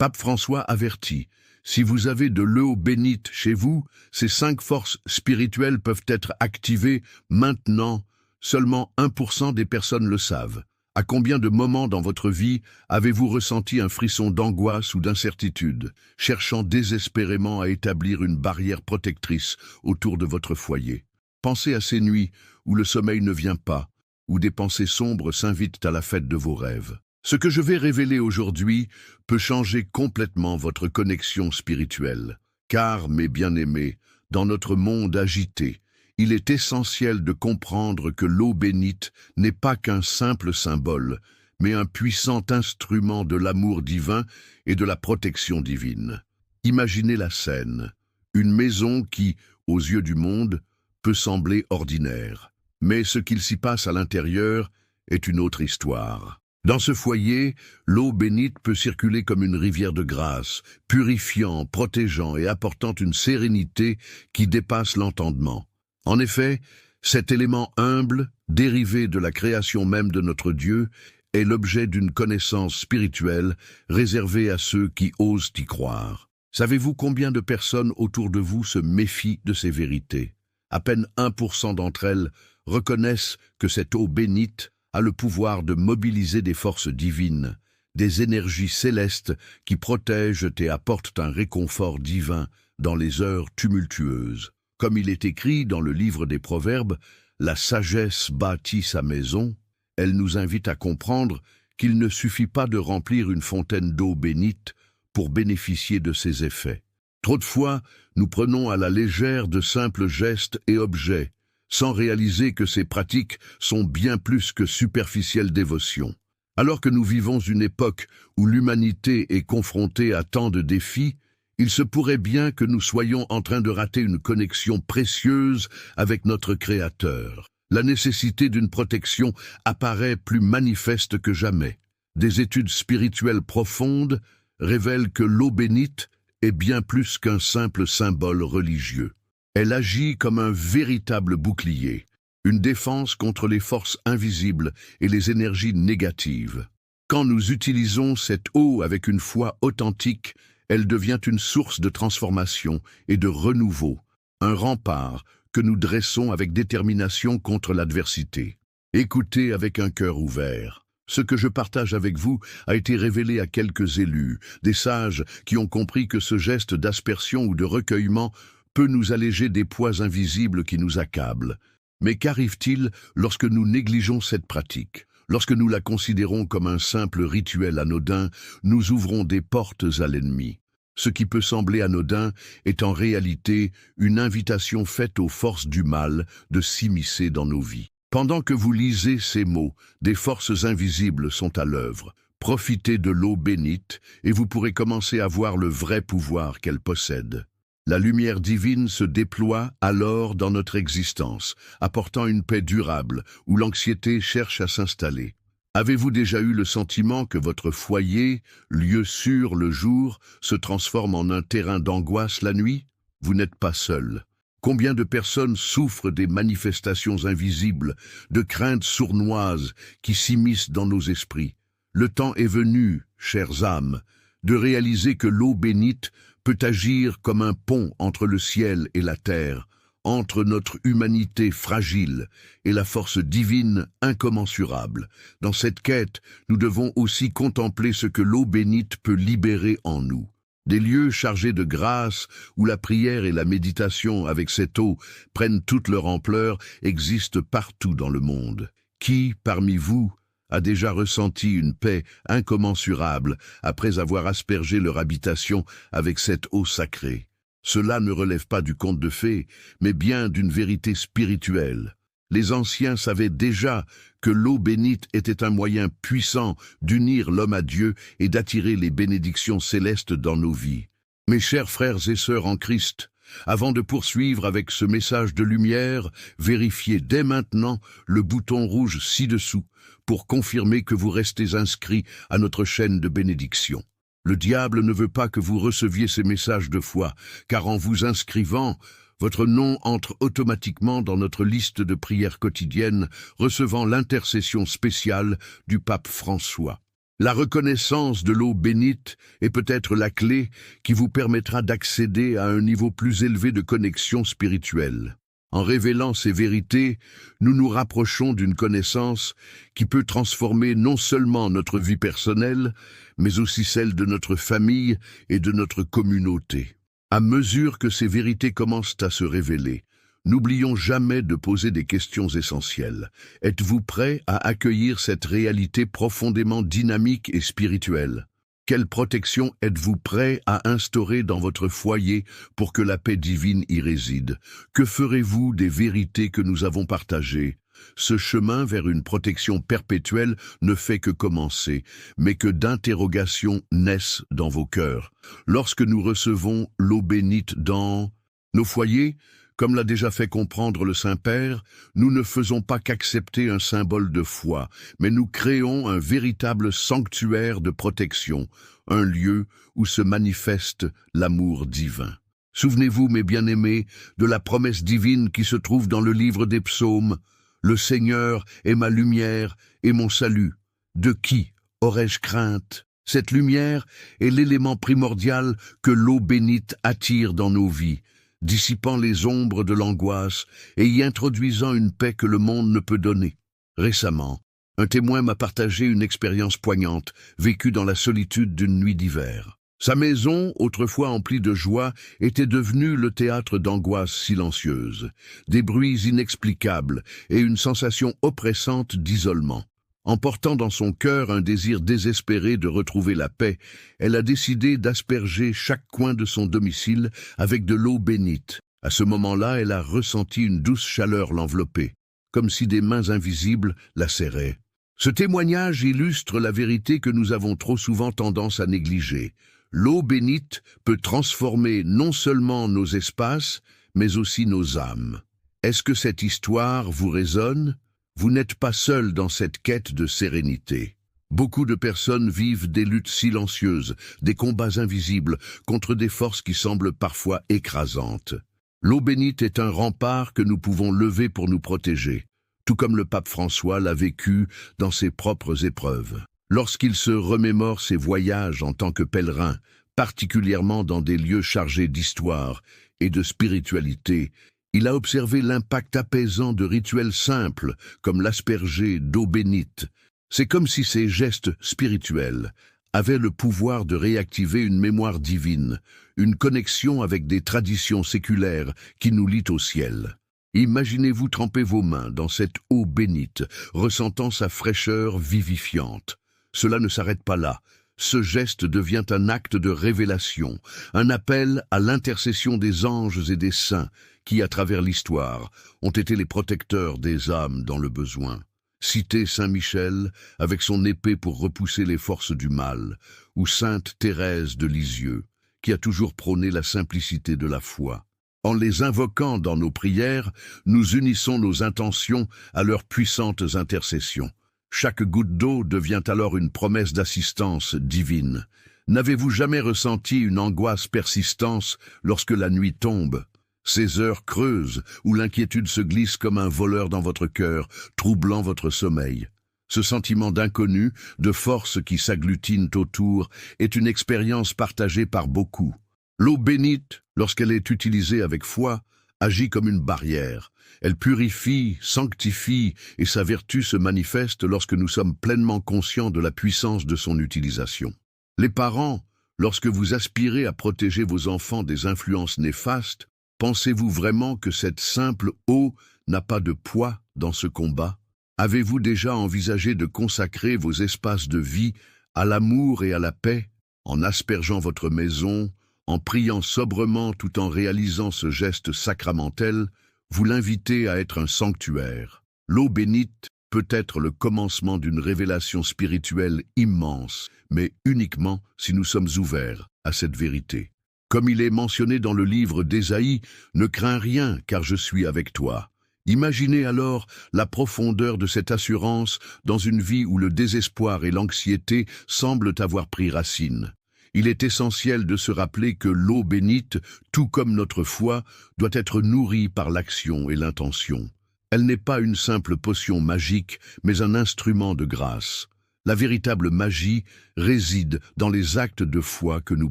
Pape François avertit, si vous avez de l'eau bénite chez vous, ces 5 forces spirituelles peuvent être activées maintenant. Seulement 1% des personnes le savent. À combien de moments dans votre vie avez-vous ressenti un frisson d'angoisse ou d'incertitude, cherchant désespérément à établir une barrière protectrice autour de votre foyer? Pensez à ces nuits où le sommeil ne vient pas, où des pensées sombres s'invitent à la fête de vos rêves. Ce que je vais révéler aujourd'hui peut changer complètement votre connexion spirituelle. Car, mes bien-aimés, dans notre monde agité, il est essentiel de comprendre que l'eau bénite n'est pas qu'un simple symbole, mais un puissant instrument de l'amour divin et de la protection divine. Imaginez la scène, une maison qui, aux yeux du monde, peut sembler ordinaire. Mais ce qu'il s'y passe à l'intérieur est une autre histoire. Dans ce foyer, l'eau bénite peut circuler comme une rivière de grâce, purifiant, protégeant et apportant une sérénité qui dépasse l'entendement. En effet, cet élément humble, dérivé de la création même de notre Dieu, est l'objet d'une connaissance spirituelle réservée à ceux qui osent y croire. Savez-vous combien de personnes autour de vous se méfient de ces vérités? À peine 1% d'entre elles reconnaissent que cette eau bénite a le pouvoir de mobiliser des forces divines, des énergies célestes qui protègent et apportent un réconfort divin dans les heures tumultueuses. Comme il est écrit dans le livre des Proverbes, la sagesse bâtit sa maison. Elle nous invite à comprendre qu'il ne suffit pas de remplir une fontaine d'eau bénite pour bénéficier de ses effets. Trop de fois, nous prenons à la légère de simples gestes et objets, sans réaliser que ces pratiques sont bien plus que superficielles dévotions. Alors que nous vivons une époque où l'humanité est confrontée à tant de défis, il se pourrait bien que nous soyons en train de rater une connexion précieuse avec notre Créateur. La nécessité d'une protection apparaît plus manifeste que jamais. Des études spirituelles profondes révèlent que l'eau bénite est bien plus qu'un simple symbole religieux. Elle agit comme un véritable bouclier, une défense contre les forces invisibles et les énergies négatives. Quand nous utilisons cette eau avec une foi authentique, elle devient une source de transformation et de renouveau, un rempart que nous dressons avec détermination contre l'adversité. Écoutez avec un cœur ouvert. Ce que je partage avec vous a été révélé à quelques élus, des sages qui ont compris que ce geste d'aspersion ou de recueillement peut nous alléger des poids invisibles qui nous accablent. Mais qu'arrive-t-il lorsque nous négligeons cette pratique? Lorsque nous la considérons comme un simple rituel anodin, nous ouvrons des portes à l'ennemi. Ce qui peut sembler anodin est en réalité une invitation faite aux forces du mal de s'immiscer dans nos vies. Pendant que vous lisez ces mots, des forces invisibles sont à l'œuvre. Profitez de l'eau bénite et vous pourrez commencer à voir le vrai pouvoir qu'elle possède. La lumière divine se déploie alors dans notre existence, apportant une paix durable où l'anxiété cherche à s'installer. Avez-vous déjà eu le sentiment que votre foyer, lieu sûr le jour, se transforme en un terrain d'angoisse la nuit? Vous n'êtes pas seul. Combien de personnes souffrent des manifestations invisibles, de craintes sournoises qui s'immiscent dans nos esprits? Le temps est venu, chères âmes, de réaliser que l'eau bénite peut agir comme un pont entre le ciel et la terre, entre notre humanité fragile et la force divine incommensurable. Dans cette quête, nous devons aussi contempler ce que l'eau bénite peut libérer en nous. Des lieux chargés de grâce, où la prière et la méditation avec cette eau prennent toute leur ampleur, existent partout dans le monde. Qui, parmi vous, a déjà ressenti une paix incommensurable après avoir aspergé leur habitation avec cette eau sacrée? Cela ne relève pas du conte de fées, mais bien d'une vérité spirituelle. Les anciens savaient déjà que l'eau bénite était un moyen puissant d'unir l'homme à Dieu et d'attirer les bénédictions célestes dans nos vies. Mes chers frères et sœurs en Christ, avant de poursuivre avec ce message de lumière, vérifiez dès maintenant le bouton rouge ci-dessous pour confirmer que vous restez inscrits à notre chaîne de bénédiction. Le diable ne veut pas que vous receviez ces messages de foi, car en vous inscrivant, votre nom entre automatiquement dans notre liste de prières quotidiennes, recevant l'intercession spéciale du pape François. La reconnaissance de l'eau bénite est peut-être la clé qui vous permettra d'accéder à un niveau plus élevé de connexion spirituelle. En révélant ces vérités, nous nous rapprochons d'une connaissance qui peut transformer non seulement notre vie personnelle, mais aussi celle de notre famille et de notre communauté. À mesure que ces vérités commencent à se révéler, n'oublions jamais de poser des questions essentielles. Êtes-vous prêt à accueillir cette réalité profondément dynamique et spirituelle? Quelle protection êtes-vous prêt à instaurer dans votre foyer pour que la paix divine y réside? Que ferez-vous des vérités que nous avons partagées? Ce chemin vers une protection perpétuelle ne fait que commencer, mais que d'interrogations naissent dans vos cœurs. Lorsque nous recevons l'eau bénite dans nos foyers, comme l'a déjà fait comprendre le Saint-Père, nous ne faisons pas qu'accepter un symbole de foi, mais nous créons un véritable sanctuaire de protection, un lieu où se manifeste l'amour divin. Souvenez-vous, mes bien-aimés, de la promesse divine qui se trouve dans le livre des psaumes. Le Seigneur est ma lumière et mon salut. De qui aurais-je crainte? Cette lumière est l'élément primordial que l'eau bénite attire dans nos vies, dissipant les ombres de l'angoisse et y introduisant une paix que le monde ne peut donner. Récemment, un témoin m'a partagé une expérience poignante, vécue dans la solitude d'une nuit d'hiver. Sa maison, autrefois emplie de joie, était devenue le théâtre d'angoisses silencieuses, des bruits inexplicables et une sensation oppressante d'isolement. En portant dans son cœur un désir désespéré de retrouver la paix, elle a décidé d'asperger chaque coin de son domicile avec de l'eau bénite. À ce moment-là, elle a ressenti une douce chaleur l'envelopper, comme si des mains invisibles la serraient. Ce témoignage illustre la vérité que nous avons trop souvent tendance à négliger. L'eau bénite peut transformer non seulement nos espaces, mais aussi nos âmes. Est-ce que cette histoire vous résonne? Vous n'êtes pas seul dans cette quête de sérénité. Beaucoup de personnes vivent des luttes silencieuses, des combats invisibles, contre des forces qui semblent parfois écrasantes. L'eau bénite est un rempart que nous pouvons lever pour nous protéger, tout comme le pape François l'a vécu dans ses propres épreuves. Lorsqu'il se remémore ses voyages en tant que pèlerin, particulièrement dans des lieux chargés d'histoire et de spiritualité, il a observé l'impact apaisant de rituels simples, comme l'asperger d'eau bénite. C'est comme si ces gestes spirituels avaient le pouvoir de réactiver une mémoire divine, une connexion avec des traditions séculaires qui nous lient au ciel. Imaginez-vous tremper vos mains dans cette eau bénite, ressentant sa fraîcheur vivifiante. Cela ne s'arrête pas là. Ce geste devient un acte de révélation, un appel à l'intercession des anges et des saints qui, à travers l'histoire, ont été les protecteurs des âmes dans le besoin. Citez Saint Michel, avec son épée pour repousser les forces du mal, ou Sainte Thérèse de Lisieux, qui a toujours prôné la simplicité de la foi. En les invoquant dans nos prières, nous unissons nos intentions à leurs puissantes intercessions. Chaque goutte d'eau devient alors une promesse d'assistance divine. N'avez-vous jamais ressenti une angoisse persistante lorsque la nuit tombe? Ces heures creuses où l'inquiétude se glisse comme un voleur dans votre cœur, troublant votre sommeil. Ce sentiment d'inconnu, de force qui s'agglutinent autour, est une expérience partagée par beaucoup. L'eau bénite, lorsqu'elle est utilisée avec foi, agit comme une barrière. Elle purifie, sanctifie, et sa vertu se manifeste lorsque nous sommes pleinement conscients de la puissance de son utilisation. Les parents, lorsque vous aspirez à protéger vos enfants des influences néfastes, pensez-vous vraiment que cette simple eau n'a pas de poids dans ce combat? Avez-vous déjà envisagé de consacrer vos espaces de vie à l'amour et à la paix, en aspergeant votre maison, en priant sobrement tout en réalisant ce geste sacramentel? Vous l'invitez à être un sanctuaire. L'eau bénite peut être le commencement d'une révélation spirituelle immense, mais uniquement si nous sommes ouverts à cette vérité. Comme il est mentionné dans le livre d'Ésaïe, « Ne crains rien, car je suis avec toi ». Imaginez alors la profondeur de cette assurance dans une vie où le désespoir et l'anxiété semblent avoir pris racine. Il est essentiel de se rappeler que l'eau bénite, tout comme notre foi, doit être nourrie par l'action et l'intention. Elle n'est pas une simple potion magique, mais un instrument de grâce. La véritable magie réside dans les actes de foi que nous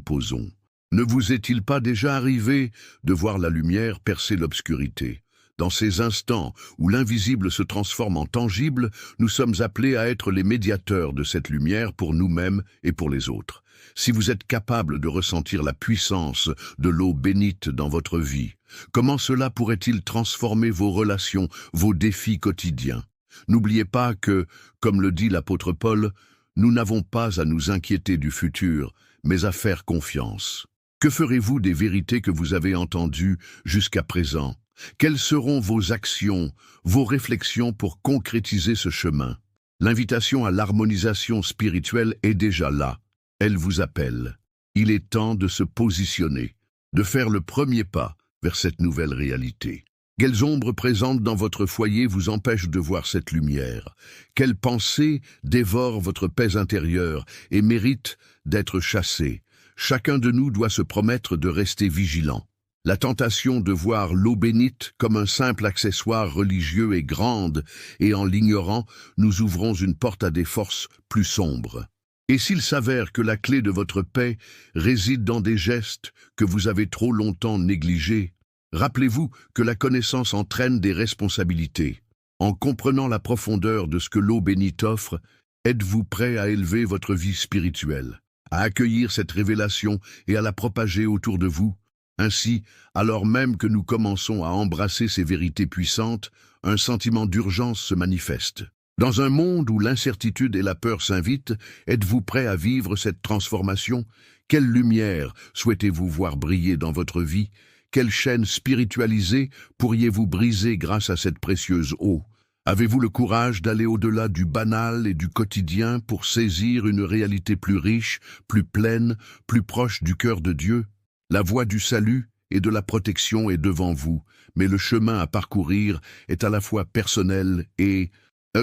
posons. Ne vous est-il pas déjà arrivé de voir la lumière percer l'obscurité? Dans ces instants où l'invisible se transforme en tangible, nous sommes appelés à être les médiateurs de cette lumière pour nous-mêmes et pour les autres. Si vous êtes capable de ressentir la puissance de l'eau bénite dans votre vie, comment cela pourrait-il transformer vos relations, vos défis quotidiens? N'oubliez pas que, comme le dit l'apôtre Paul, nous n'avons pas à nous inquiéter du futur, mais à faire confiance. Que ferez-vous des vérités que vous avez entendues jusqu'à présent? Quelles seront vos actions, vos réflexions pour concrétiser ce chemin? L'invitation à l'harmonisation spirituelle est déjà là. Elle vous appelle. Il est temps de se positionner, de faire le premier pas vers cette nouvelle réalité. Quelles ombres présentes dans votre foyer vous empêchent de voir cette lumière? Quelles pensées dévorent votre paix intérieure et méritent d'être chassées? Chacun de nous doit se promettre de rester vigilant. La tentation de voir l'eau bénite comme un simple accessoire religieux est grande, et en l'ignorant, nous ouvrons une porte à des forces plus sombres. Et s'il s'avère que la clé de votre paix réside dans des gestes que vous avez trop longtemps négligés, rappelez-vous que la connaissance entraîne des responsabilités. En comprenant la profondeur de ce que l'eau bénite offre, êtes-vous prêt à élever votre vie spirituelle, à accueillir cette révélation et à la propager autour de vous? Ainsi, alors même que nous commençons à embrasser ces vérités puissantes, un sentiment d'urgence se manifeste. Dans un monde où l'incertitude et la peur s'invitent, êtes-vous prêt à vivre cette transformation? Quelle lumière souhaitez-vous voir briller dans votre vie? Quelle chaîne spiritualisée pourriez-vous briser grâce à cette précieuse eau? Avez-vous le courage d'aller au-delà du banal et du quotidien pour saisir une réalité plus riche, plus pleine, plus proche du cœur de Dieu? La voie du salut et de la protection est devant vous, mais le chemin à parcourir est à la fois personnel et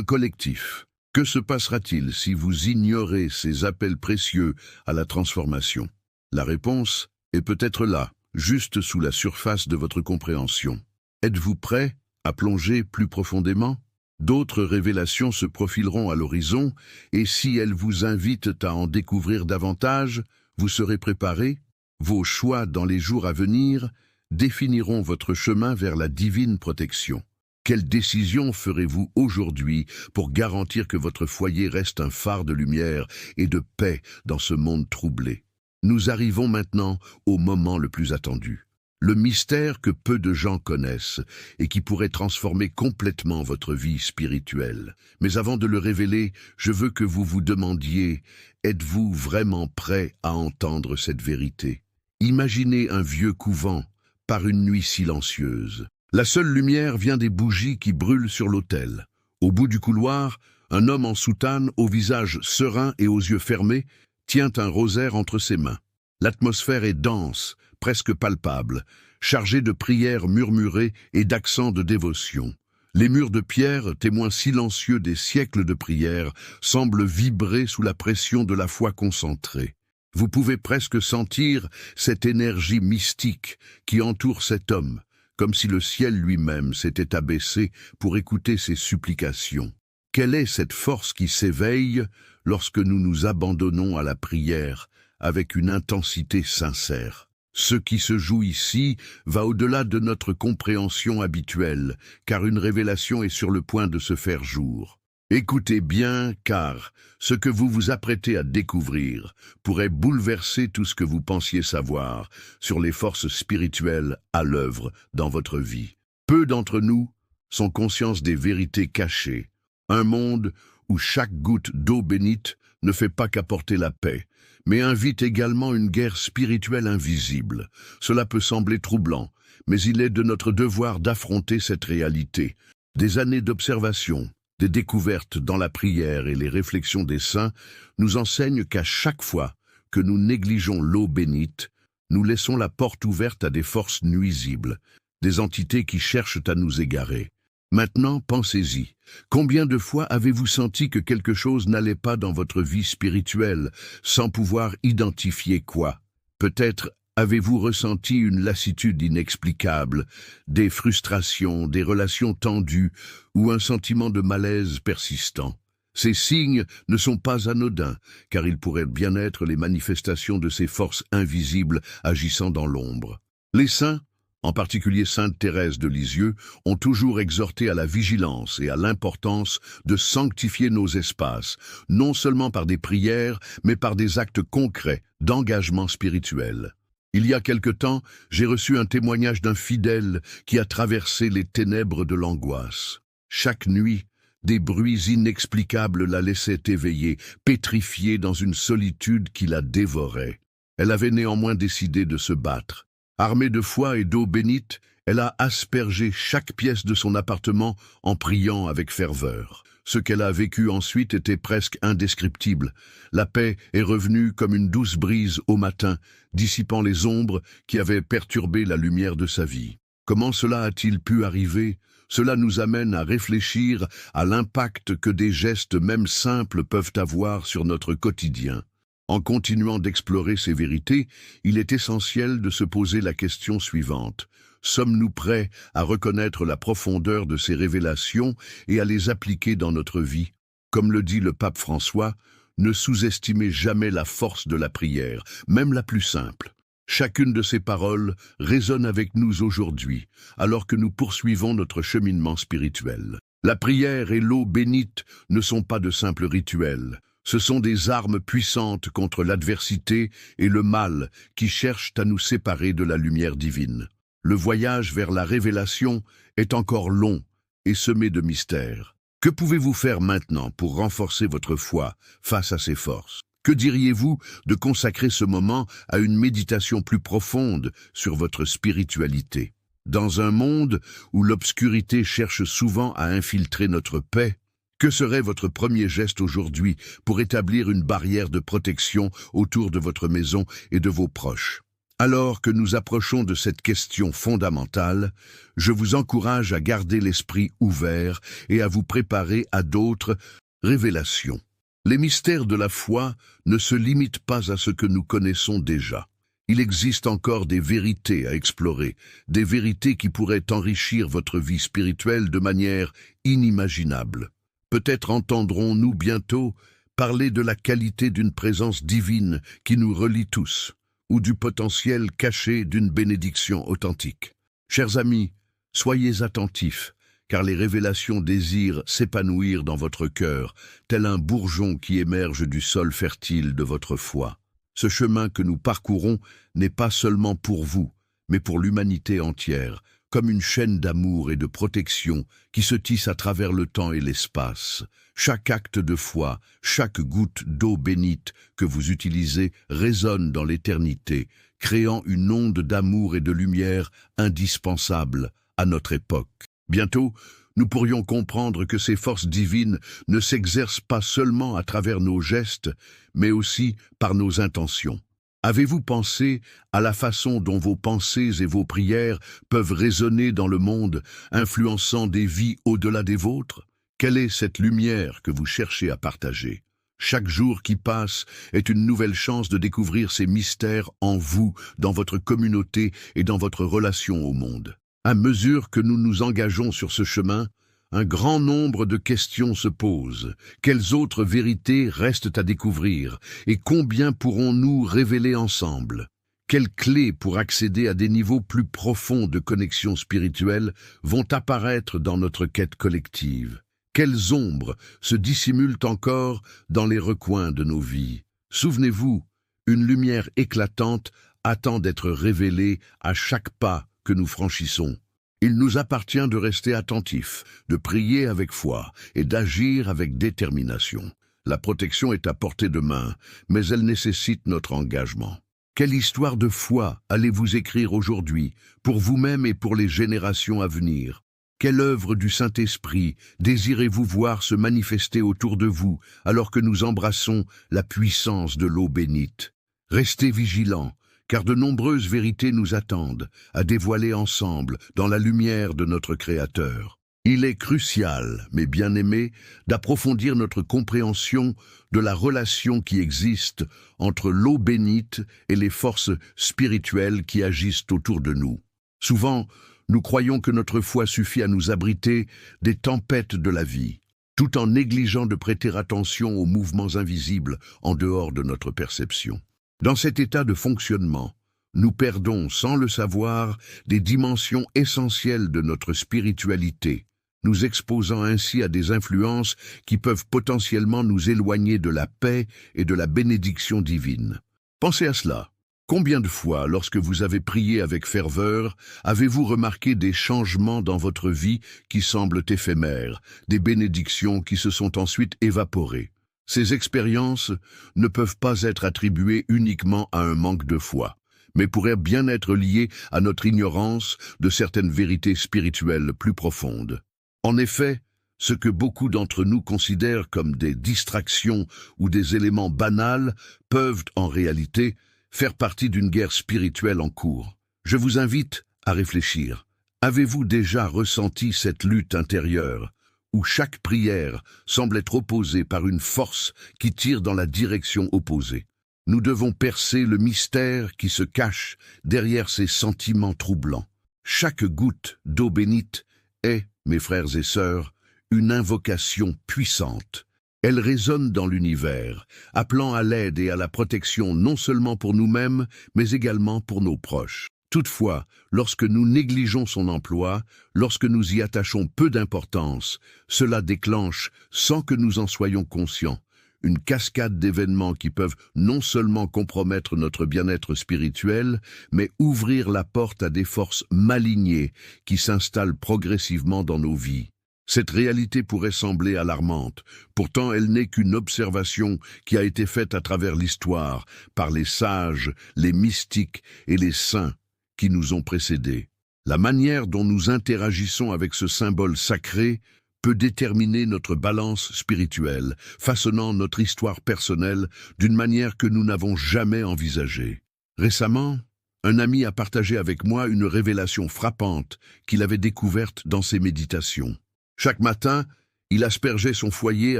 collectif. Que se passera-t-il si vous ignorez ces appels précieux à la transformation? La réponse est peut-être là, juste sous la surface de votre compréhension. Êtes-vous prêt à plonger plus profondément? D'autres révélations se profileront à l'horizon, et si elles vous invitent à en découvrir davantage, vous serez préparé? Vos choix dans les jours à venir définiront votre chemin vers la divine protection. Quelle décision ferez-vous aujourd'hui pour garantir que votre foyer reste un phare de lumière et de paix dans ce monde troublé? Nous arrivons maintenant au moment le plus attendu. Le mystère que peu de gens connaissent et qui pourrait transformer complètement votre vie spirituelle. Mais avant de le révéler, je veux que vous vous demandiez, êtes-vous vraiment prêt à entendre cette vérité? Imaginez un vieux couvent par une nuit silencieuse. La seule lumière vient des bougies qui brûlent sur l'autel. Au bout du couloir, un homme en soutane, au visage serein et aux yeux fermés, tient un rosaire entre ses mains. L'atmosphère est dense, presque palpable, chargée de prières murmurées et d'accents de dévotion. Les murs de pierre, témoins silencieux des siècles de prières, semblent vibrer sous la pression de la foi concentrée. Vous pouvez presque sentir cette énergie mystique qui entoure cet homme, comme si le ciel lui-même s'était abaissé pour écouter ses supplications. Quelle est cette force qui s'éveille lorsque nous nous abandonnons à la prière avec une intensité sincère? Ce qui se joue ici va au-delà de notre compréhension habituelle, car une révélation est sur le point de se faire jour. Écoutez bien, car ce que vous vous apprêtez à découvrir pourrait bouleverser tout ce que vous pensiez savoir sur les forces spirituelles à l'œuvre dans votre vie. Peu d'entre nous sont conscients des vérités cachées. Un monde où chaque goutte d'eau bénite ne fait pas qu'apporter la paix, mais invite également une guerre spirituelle invisible. Cela peut sembler troublant, mais il est de notre devoir d'affronter cette réalité. Des années d'observation, des découvertes dans la prière et les réflexions des saints nous enseignent qu'à chaque fois que nous négligeons l'eau bénite, nous laissons la porte ouverte à des forces nuisibles, des entités qui cherchent à nous égarer. Maintenant, pensez-y. Combien de fois avez-vous senti que quelque chose n'allait pas dans votre vie spirituelle, sans pouvoir identifier quoi? Peut-être avez-vous ressenti une lassitude inexplicable, des frustrations, des relations tendues ou un sentiment de malaise persistant? Ces signes ne sont pas anodins, car ils pourraient bien être les manifestations de ces forces invisibles agissant dans l'ombre. Les saints, en particulier sainte Thérèse de Lisieux, ont toujours exhorté à la vigilance et à l'importance de sanctifier nos espaces, non seulement par des prières, mais par des actes concrets d'engagement spirituel. Il y a quelque temps, j'ai reçu un témoignage d'un fidèle qui a traversé les ténèbres de l'angoisse. Chaque nuit, des bruits inexplicables la laissaient éveillée, pétrifiée dans une solitude qui la dévorait. Elle avait néanmoins décidé de se battre. Armée de foi et d'eau bénite, elle a aspergé chaque pièce de son appartement en priant avec ferveur. Ce qu'elle a vécu ensuite était presque indescriptible. La paix est revenue comme une douce brise au matin, dissipant les ombres qui avaient perturbé la lumière de sa vie. Comment cela a-t-il pu arriver ? Cela nous amène à réfléchir à l'impact que des gestes même simples peuvent avoir sur notre quotidien. En continuant d'explorer ces vérités, il est essentiel de se poser la question suivante. Sommes-nous prêts à reconnaître la profondeur de ces révélations et à les appliquer dans notre vie? Comme le dit le pape François, ne sous-estimez jamais la force de la prière, même la plus simple. Chacune de ces paroles résonne avec nous aujourd'hui, alors que nous poursuivons notre cheminement spirituel. La prière et l'eau bénite ne sont pas de simples rituels. Ce sont des armes puissantes contre l'adversité et le mal qui cherchent à nous séparer de la lumière divine. Le voyage vers la révélation est encore long et semé de mystères. Que pouvez-vous faire maintenant pour renforcer votre foi face à ces forces? Que diriez-vous de consacrer ce moment à une méditation plus profonde sur votre spiritualité? Dans un monde où l'obscurité cherche souvent à infiltrer notre paix, que serait votre premier geste aujourd'hui pour établir une barrière de protection autour de votre maison et de vos proches? Alors que nous approchons de cette question fondamentale, je vous encourage à garder l'esprit ouvert et à vous préparer à d'autres révélations. Les mystères de la foi ne se limitent pas à ce que nous connaissons déjà. Il existe encore des vérités à explorer, des vérités qui pourraient enrichir votre vie spirituelle de manière inimaginable. Peut-être entendrons-nous bientôt parler de la qualité d'une présence divine qui nous relie tous, ou du potentiel caché d'une bénédiction authentique. Chers amis, soyez attentifs, car les révélations désirent s'épanouir dans votre cœur, tel un bourgeon qui émerge du sol fertile de votre foi. Ce chemin que nous parcourons n'est pas seulement pour vous, mais pour l'humanité entière, comme une chaîne d'amour et de protection qui se tisse à travers le temps et l'espace. Chaque acte de foi, chaque goutte d'eau bénite que vous utilisez résonne dans l'éternité, créant une onde d'amour et de lumière indispensable à notre époque. Bientôt, nous pourrions comprendre que ces forces divines ne s'exercent pas seulement à travers nos gestes, mais aussi par nos intentions. Avez-vous pensé à la façon dont vos pensées et vos prières peuvent résonner dans le monde, influençant des vies au-delà des vôtres? Quelle est cette lumière que vous cherchez à partager? Chaque jour qui passe est une nouvelle chance de découvrir ces mystères en vous, dans votre communauté et dans votre relation au monde. À mesure que nous nous engageons sur ce chemin, un grand nombre de questions se posent. Quelles autres vérités restent à découvrir et combien pourrons-nous révéler ensemble? Quelles clés pour accéder à des niveaux plus profonds de connexion spirituelle vont apparaître dans notre quête collective? Quelles ombres se dissimulent encore dans les recoins de nos vies? Souvenez-vous, une lumière éclatante attend d'être révélée à chaque pas que nous franchissons. Il nous appartient de rester attentifs, de prier avec foi et d'agir avec détermination. La protection est à portée de main, mais elle nécessite notre engagement. Quelle histoire de foi allez-vous écrire aujourd'hui, pour vous-même et pour les générations à venir? Quelle œuvre du Saint-Esprit désirez-vous voir se manifester autour de vous alors que nous embrassons la puissance de l'eau bénite? Restez vigilants, car de nombreuses vérités nous attendent à dévoiler ensemble dans la lumière de notre Créateur. Il est crucial, mes bien-aimés, d'approfondir notre compréhension de la relation qui existe entre l'eau bénite et les forces spirituelles qui agissent autour de nous. Souvent, nous croyons que notre foi suffit à nous abriter des tempêtes de la vie. tout en négligeant de prêter attention aux mouvements invisibles en dehors de notre perception. Dans cet état de fonctionnement, nous perdons, sans le savoir, des dimensions essentielles de notre spiritualité, nous exposant ainsi à des influences qui peuvent potentiellement nous éloigner de la paix et de la bénédiction divine. Pensez à cela. Combien de fois, lorsque vous avez prié avec ferveur, avez-vous remarqué des changements dans votre vie qui semblent éphémères, des bénédictions qui se sont ensuite évaporées? Ces expériences ne peuvent pas être attribuées uniquement à un manque de foi, mais pourraient bien être liées à notre ignorance de certaines vérités spirituelles plus profondes. En effet, ce que beaucoup d'entre nous considèrent comme des distractions ou des éléments banals peuvent, en réalité, faire partie d'une guerre spirituelle en cours. Je vous invite à réfléchir. Avez-vous déjà ressenti cette lutte intérieure, où chaque prière semble être opposée par une force qui tire dans la direction opposée? Nous devons percer le mystère qui se cache derrière ces sentiments troublants. Chaque goutte d'eau bénite est, mes frères et sœurs, une invocation puissante. Elle résonne dans l'univers, appelant à l'aide et à la protection non seulement pour nous-mêmes, mais également pour nos proches. Toutefois, lorsque nous négligeons son emploi, lorsque nous y attachons peu d'importance, cela déclenche, sans que nous en soyons conscients, une cascade d'événements qui peuvent non seulement compromettre notre bien-être spirituel, mais ouvrir la porte à des forces malignées qui s'installent progressivement dans nos vies. Cette réalité pourrait sembler alarmante, pourtant elle n'est qu'une observation qui a été faite à travers l'histoire par les sages, les mystiques et les saints qui nous ont précédés. La manière dont nous interagissons avec ce symbole sacré peut déterminer notre balance spirituelle, façonnant notre histoire personnelle d'une manière que nous n'avons jamais envisagée. Récemment, un ami a partagé avec moi une révélation frappante qu'il avait découverte dans ses méditations. Chaque matin, il aspergeait son foyer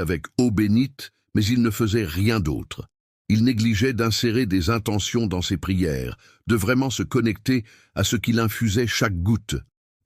avec eau bénite, mais il ne faisait rien d'autre. Il négligeait d'insérer des intentions dans ses prières, de vraiment se connecter à ce qu'il infusait chaque goutte.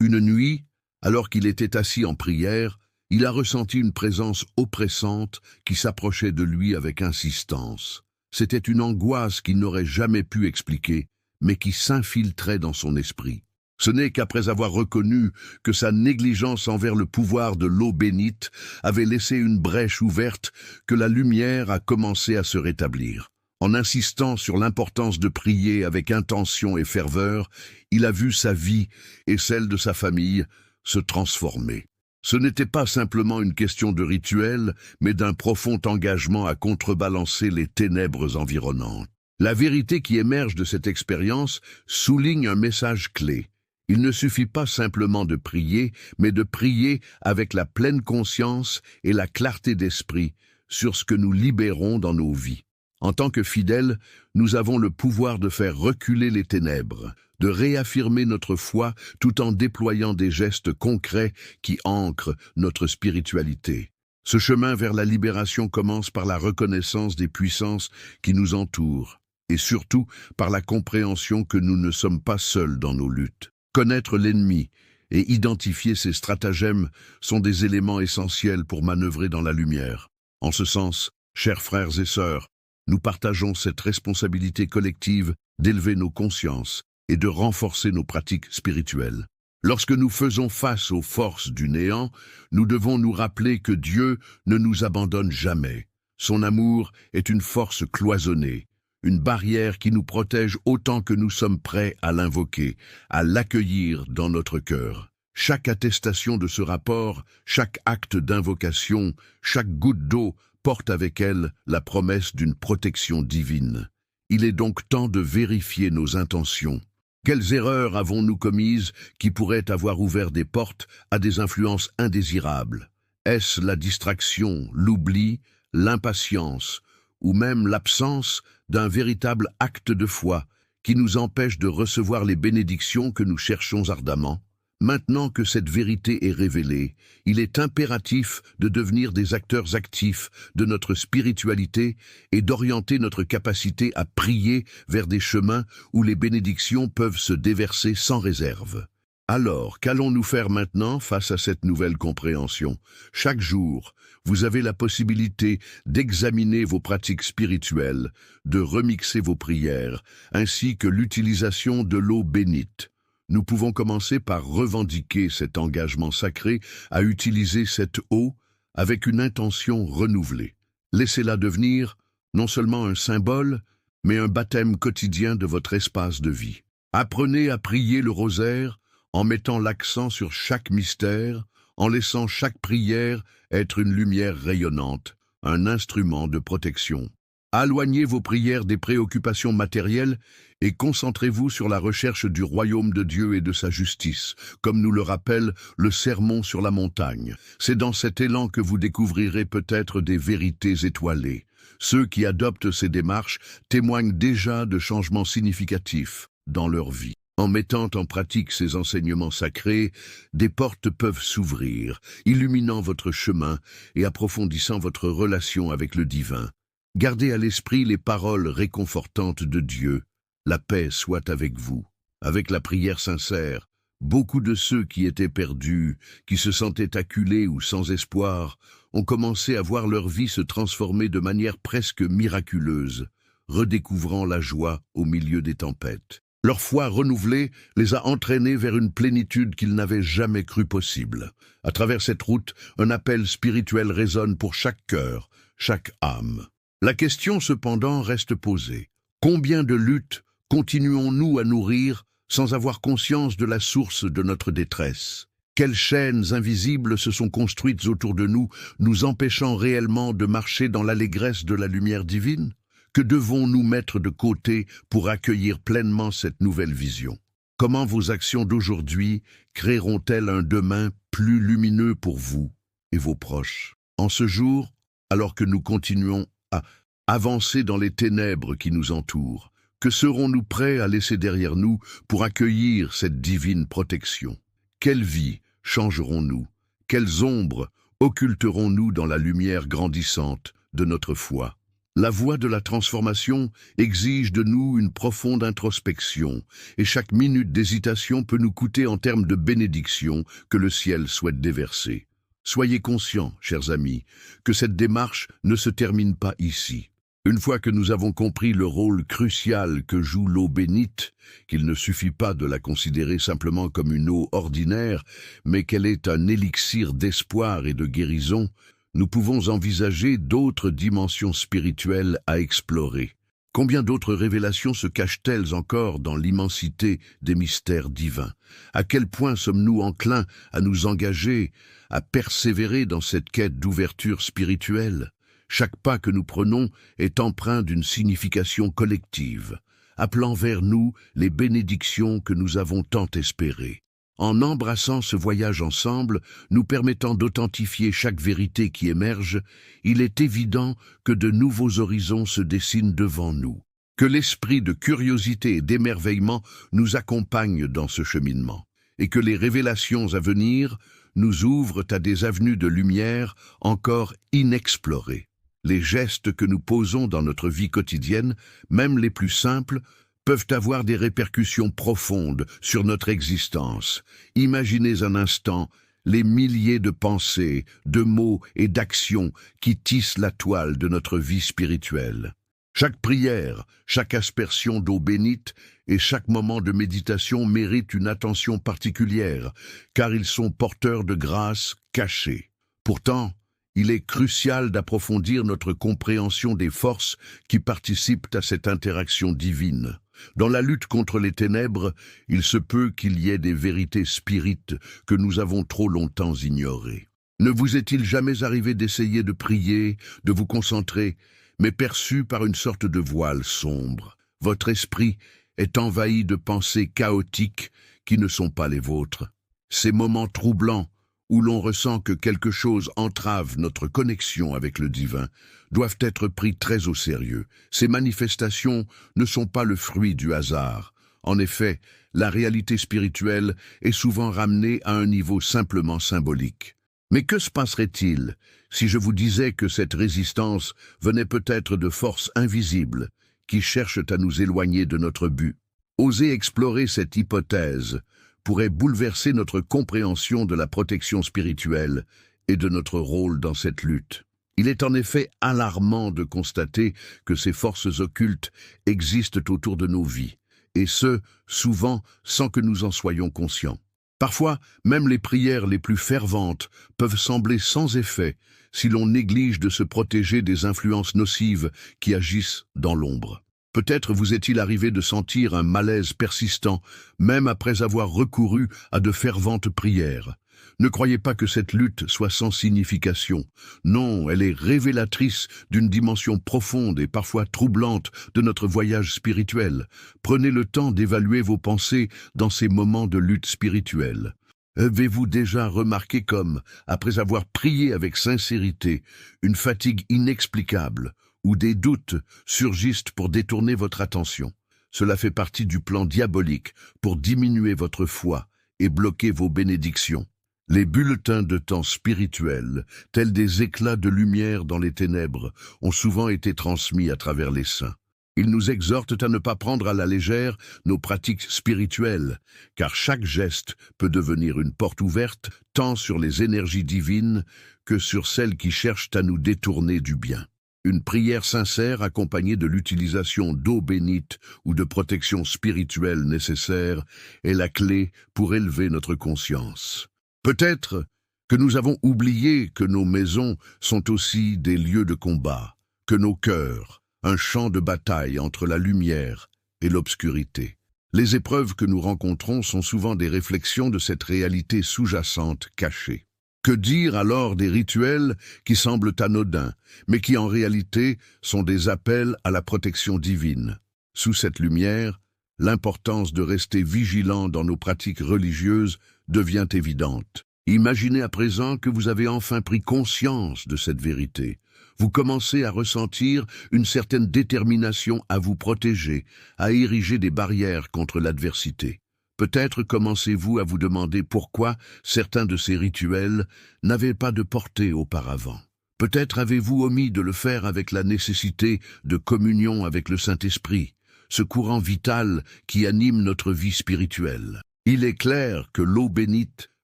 Une nuit, alors qu'il était assis en prière, il a ressenti une présence oppressante qui s'approchait de lui avec insistance. C'était une angoisse qu'il n'aurait jamais pu expliquer, mais qui s'infiltrait dans son esprit. Ce n'est qu'après avoir reconnu que sa négligence envers le pouvoir de l'eau bénite avait laissé une brèche ouverte que la lumière a commencé à se rétablir. En insistant sur l'importance de prier avec intention et ferveur, il a vu sa vie et celle de sa famille se transformer. Ce n'était pas simplement une question de rituel, mais d'un profond engagement à contrebalancer les ténèbres environnantes. La vérité qui émerge de cette expérience souligne un message clé. Il ne suffit pas simplement de prier, mais de prier avec la pleine conscience et la clarté d'esprit sur ce que nous libérons dans nos vies. En tant que fidèles, nous avons le pouvoir de faire reculer les ténèbres, de réaffirmer notre foi tout en déployant des gestes concrets qui ancrent notre spiritualité. Ce chemin vers la libération commence par la reconnaissance des puissances qui nous entourent, et surtout par la compréhension que nous ne sommes pas seuls dans nos luttes. Connaître l'ennemi et identifier ses stratagèmes sont des éléments essentiels pour manœuvrer dans la lumière. En ce sens, chers frères et sœurs, nous partageons cette responsabilité collective d'élever nos consciences et de renforcer nos pratiques spirituelles. Lorsque nous faisons face aux forces du néant, nous devons nous rappeler que Dieu ne nous abandonne jamais. Son amour est une force cloisonnée, une barrière qui nous protège autant que nous sommes prêts à l'invoquer, à l'accueillir dans notre cœur. Chaque attestation de ce rapport, chaque acte d'invocation, chaque goutte d'eau porte avec elle la promesse d'une protection divine. Il est donc temps de vérifier nos intentions. Quelles erreurs avons-nous commises qui pourraient avoir ouvert des portes à des influences indésirables? Est-ce la distraction, l'oubli, l'impatience, ou même l'absence d'un véritable acte de foi qui nous empêche de recevoir les bénédictions que nous cherchons ardemment? Maintenant que cette vérité est révélée, il est impératif de devenir des acteurs actifs de notre spiritualité et d'orienter notre capacité à prier vers des chemins où les bénédictions peuvent se déverser sans réserve. Alors, qu'allons-nous faire maintenant face à cette nouvelle compréhension? Chaque jour, vous avez la possibilité d'examiner vos pratiques spirituelles, de remixer vos prières, ainsi que l'utilisation de l'eau bénite. Nous pouvons commencer par revendiquer cet engagement sacré à utiliser cette eau avec une intention renouvelée. Laissez-la devenir non seulement un symbole, mais un baptême quotidien de votre espace de vie. Apprenez à prier le rosaire en mettant l'accent sur chaque mystère, en laissant chaque prière être une lumière rayonnante, un instrument de protection. Éloignez vos prières des préoccupations matérielles et concentrez-vous sur la recherche du royaume de Dieu et de sa justice, comme nous le rappelle le Sermon sur la montagne. C'est dans cet élan que vous découvrirez peut-être des vérités étoilées. Ceux qui adoptent ces démarches témoignent déjà de changements significatifs dans leur vie. En mettant en pratique ces enseignements sacrés, des portes peuvent s'ouvrir, illuminant votre chemin et approfondissant votre relation avec le divin. Gardez à l'esprit les paroles réconfortantes de Dieu. La paix soit avec vous. Avec la prière sincère, beaucoup de ceux qui étaient perdus, qui se sentaient acculés ou sans espoir, ont commencé à voir leur vie se transformer de manière presque miraculeuse, redécouvrant la joie au milieu des tempêtes. Leur foi renouvelée les a entraînés vers une plénitude qu'ils n'avaient jamais cru possible. À travers cette route, un appel spirituel résonne pour chaque cœur, chaque âme. La question cependant reste posée. Combien de luttes continuons-nous à nourrir sans avoir conscience de la source de notre détresse? Quelles chaînes invisibles se sont construites autour de nous, nous empêchant réellement de marcher dans l'allégresse de la lumière divine? Que devons-nous mettre de côté pour accueillir pleinement cette nouvelle vision? Comment vos actions d'aujourd'hui créeront-elles un demain plus lumineux pour vous et vos proches? En ce jour, alors que nous continuons à avancer dans les ténèbres qui nous entourent, que serons-nous prêts à laisser derrière nous pour accueillir cette divine protection? Quelle vie changerons-nous? Quelles ombres occulterons-nous dans la lumière grandissante de notre foi? La voie de la transformation exige de nous une profonde introspection, et chaque minute d'hésitation peut nous coûter en termes de bénédiction que le ciel souhaite déverser. Soyez conscients, chers amis, que cette démarche ne se termine pas ici. Une fois que nous avons compris le rôle crucial que joue l'eau bénite, qu'il ne suffit pas de la considérer simplement comme une eau ordinaire, mais qu'elle est un élixir d'espoir et de guérison, nous pouvons envisager d'autres dimensions spirituelles à explorer. Combien d'autres révélations se cachent-elles encore dans l'immensité des mystères divins? À quel point sommes-nous enclins à nous engager, à persévérer dans cette quête d'ouverture spirituelle? Chaque pas que nous prenons est empreint d'une signification collective, appelant vers nous les bénédictions que nous avons tant espérées. En embrassant ce voyage ensemble, nous permettant d'authentifier chaque vérité qui émerge, il est évident que de nouveaux horizons se dessinent devant nous. Que l'esprit de curiosité et d'émerveillement nous accompagne dans ce cheminement, et que les révélations à venir nous ouvrent à des avenues de lumière encore inexplorées. Les gestes que nous posons dans notre vie quotidienne, même les plus simples, peuvent avoir des répercussions profondes sur notre existence. Imaginez un instant les milliers de pensées, de mots et d'actions qui tissent la toile de notre vie spirituelle. Chaque prière, chaque aspersion d'eau bénite et chaque moment de méditation méritent une attention particulière, car ils sont porteurs de grâce cachée. Pourtant, il est crucial d'approfondir notre compréhension des forces qui participent à cette interaction divine. Dans la lutte contre les ténèbres, il se peut qu'il y ait des vérités spirites que nous avons trop longtemps ignorées. Ne vous est-il jamais arrivé d'essayer de prier, de vous concentrer, mais perçu par une sorte de voile sombre? Votre esprit est envahi de pensées chaotiques qui ne sont pas les vôtres. Ces moments troublants, où l'on ressent que quelque chose entrave notre connexion avec le divin, doivent être pris très au sérieux. Ces manifestations ne sont pas le fruit du hasard. En effet, la réalité spirituelle est souvent ramenée à un niveau simplement symbolique. Mais que se passerait-il si je vous disais que cette résistance venait peut-être de forces invisibles qui cherchent à nous éloigner de notre but? Osez explorer cette hypothèse pourrait bouleverser notre compréhension de la protection spirituelle et de notre rôle dans cette lutte. Il est en effet alarmant de constater que ces forces occultes existent autour de nos vies, et ce, souvent sans que nous en soyons conscients. Parfois, même les prières les plus ferventes peuvent sembler sans effet si l'on néglige de se protéger des influences nocives qui agissent dans l'ombre. Peut-être vous est-il arrivé de sentir un malaise persistant, même après avoir recouru à de ferventes prières. Ne croyez pas que cette lutte soit sans signification. Non, elle est révélatrice d'une dimension profonde et parfois troublante de notre voyage spirituel. Prenez le temps d'évaluer vos pensées dans ces moments de lutte spirituelle. Avez-vous déjà remarqué comme, après avoir prié avec sincérité, une fatigue inexplicable ou des doutes surgissent pour détourner votre attention? Cela fait partie du plan diabolique pour diminuer votre foi et bloquer vos bénédictions. Les bulletins de temps spirituels, tels des éclats de lumière dans les ténèbres, ont souvent été transmis à travers les saints. Ils nous exhortent à ne pas prendre à la légère nos pratiques spirituelles, car chaque geste peut devenir une porte ouverte tant sur les énergies divines que sur celles qui cherchent à nous détourner du bien. Une prière sincère accompagnée de l'utilisation d'eau bénite ou de protection spirituelle nécessaire est la clé pour élever notre conscience. Peut-être que nous avons oublié que nos maisons sont aussi des lieux de combat, que nos cœurs, un champ de bataille entre la lumière et l'obscurité. Les épreuves que nous rencontrons sont souvent des réflexions de cette réalité sous-jacente cachée. Que dire alors des rituels qui semblent anodins, mais qui en réalité sont des appels à la protection divine? Sous cette lumière, l'importance de rester vigilant dans nos pratiques religieuses devient évidente. Imaginez à présent que vous avez enfin pris conscience de cette vérité. Vous commencez à ressentir une certaine détermination à vous protéger, à ériger des barrières contre l'adversité. Peut-être commencez-vous à vous demander pourquoi certains de ces rituels n'avaient pas de portée auparavant. Peut-être avez-vous omis de le faire avec la nécessité de communion avec le Saint-Esprit, ce courant vital qui anime notre vie spirituelle. Il est clair que l'eau bénite,